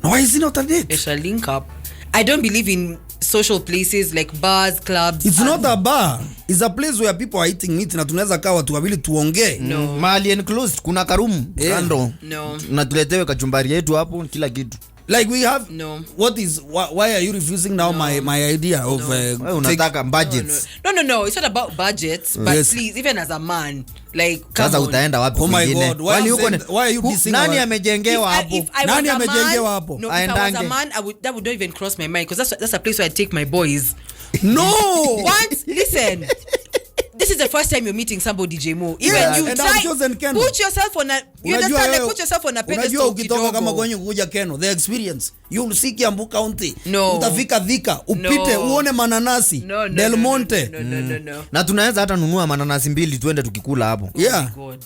No, why is it not a date? It's a link up. I don't believe in social places like bars, clubs. It's not a bar. It's a place where people are eating meat na tunaweza kaa watu wawili tuongee. No. Mahali enclosed kuna karumu kando. No. Na tuletewe kachumbari yetu hapo kila kitu. Like we have No. why are you refusing now my idea of Wewe unataka budgets. No. It's not about budgets, but Yes. please, even as a man, like come Sasa on. utaenda wapi Oh my kwingine? God, why Wali you huko saying- why are you dissing nani our- amejengewa hapo? If I Nani was a amejengewa man, hapo? no, if I was a Aendange. man, that would not even cross my mind because that's a place where I take my boys. No. Once, listen. This is the first time you're meeting somebody, Jemo. Even Yeah, you and I've try chosen Keno. put yourself on a. You understand? Like put yourself on a pedestal. Unajua ukitoka kama kidogo. kwenye kuja Keno, the experience. You'll see Kiambu County. No. Utafika Thika, upite No. uone mananasi, No, Del Monte. No. Na tunaweza hata nunua mananasi 2 tuende tukikula hapo. Yeah. God.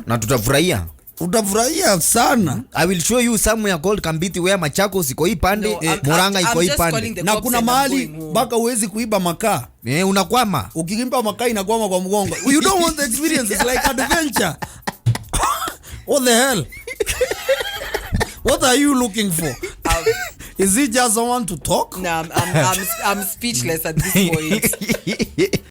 Na tutafurahia. Utafurahia sana. I will show you somewhere called Kambiti where Machakos iko hii pande, No, I'm Murang'a iko hii just calling pande. the Na cops kuna and I'm mahali going home. mpaka uwezi kuiba makaa. Unakwama. Ukimpa makaa inakwama kwa mgongo. You don't want the experience. It's like adventure. What the hell? What are you looking for? Is it just someone to talk? No, I'm speechless at this point.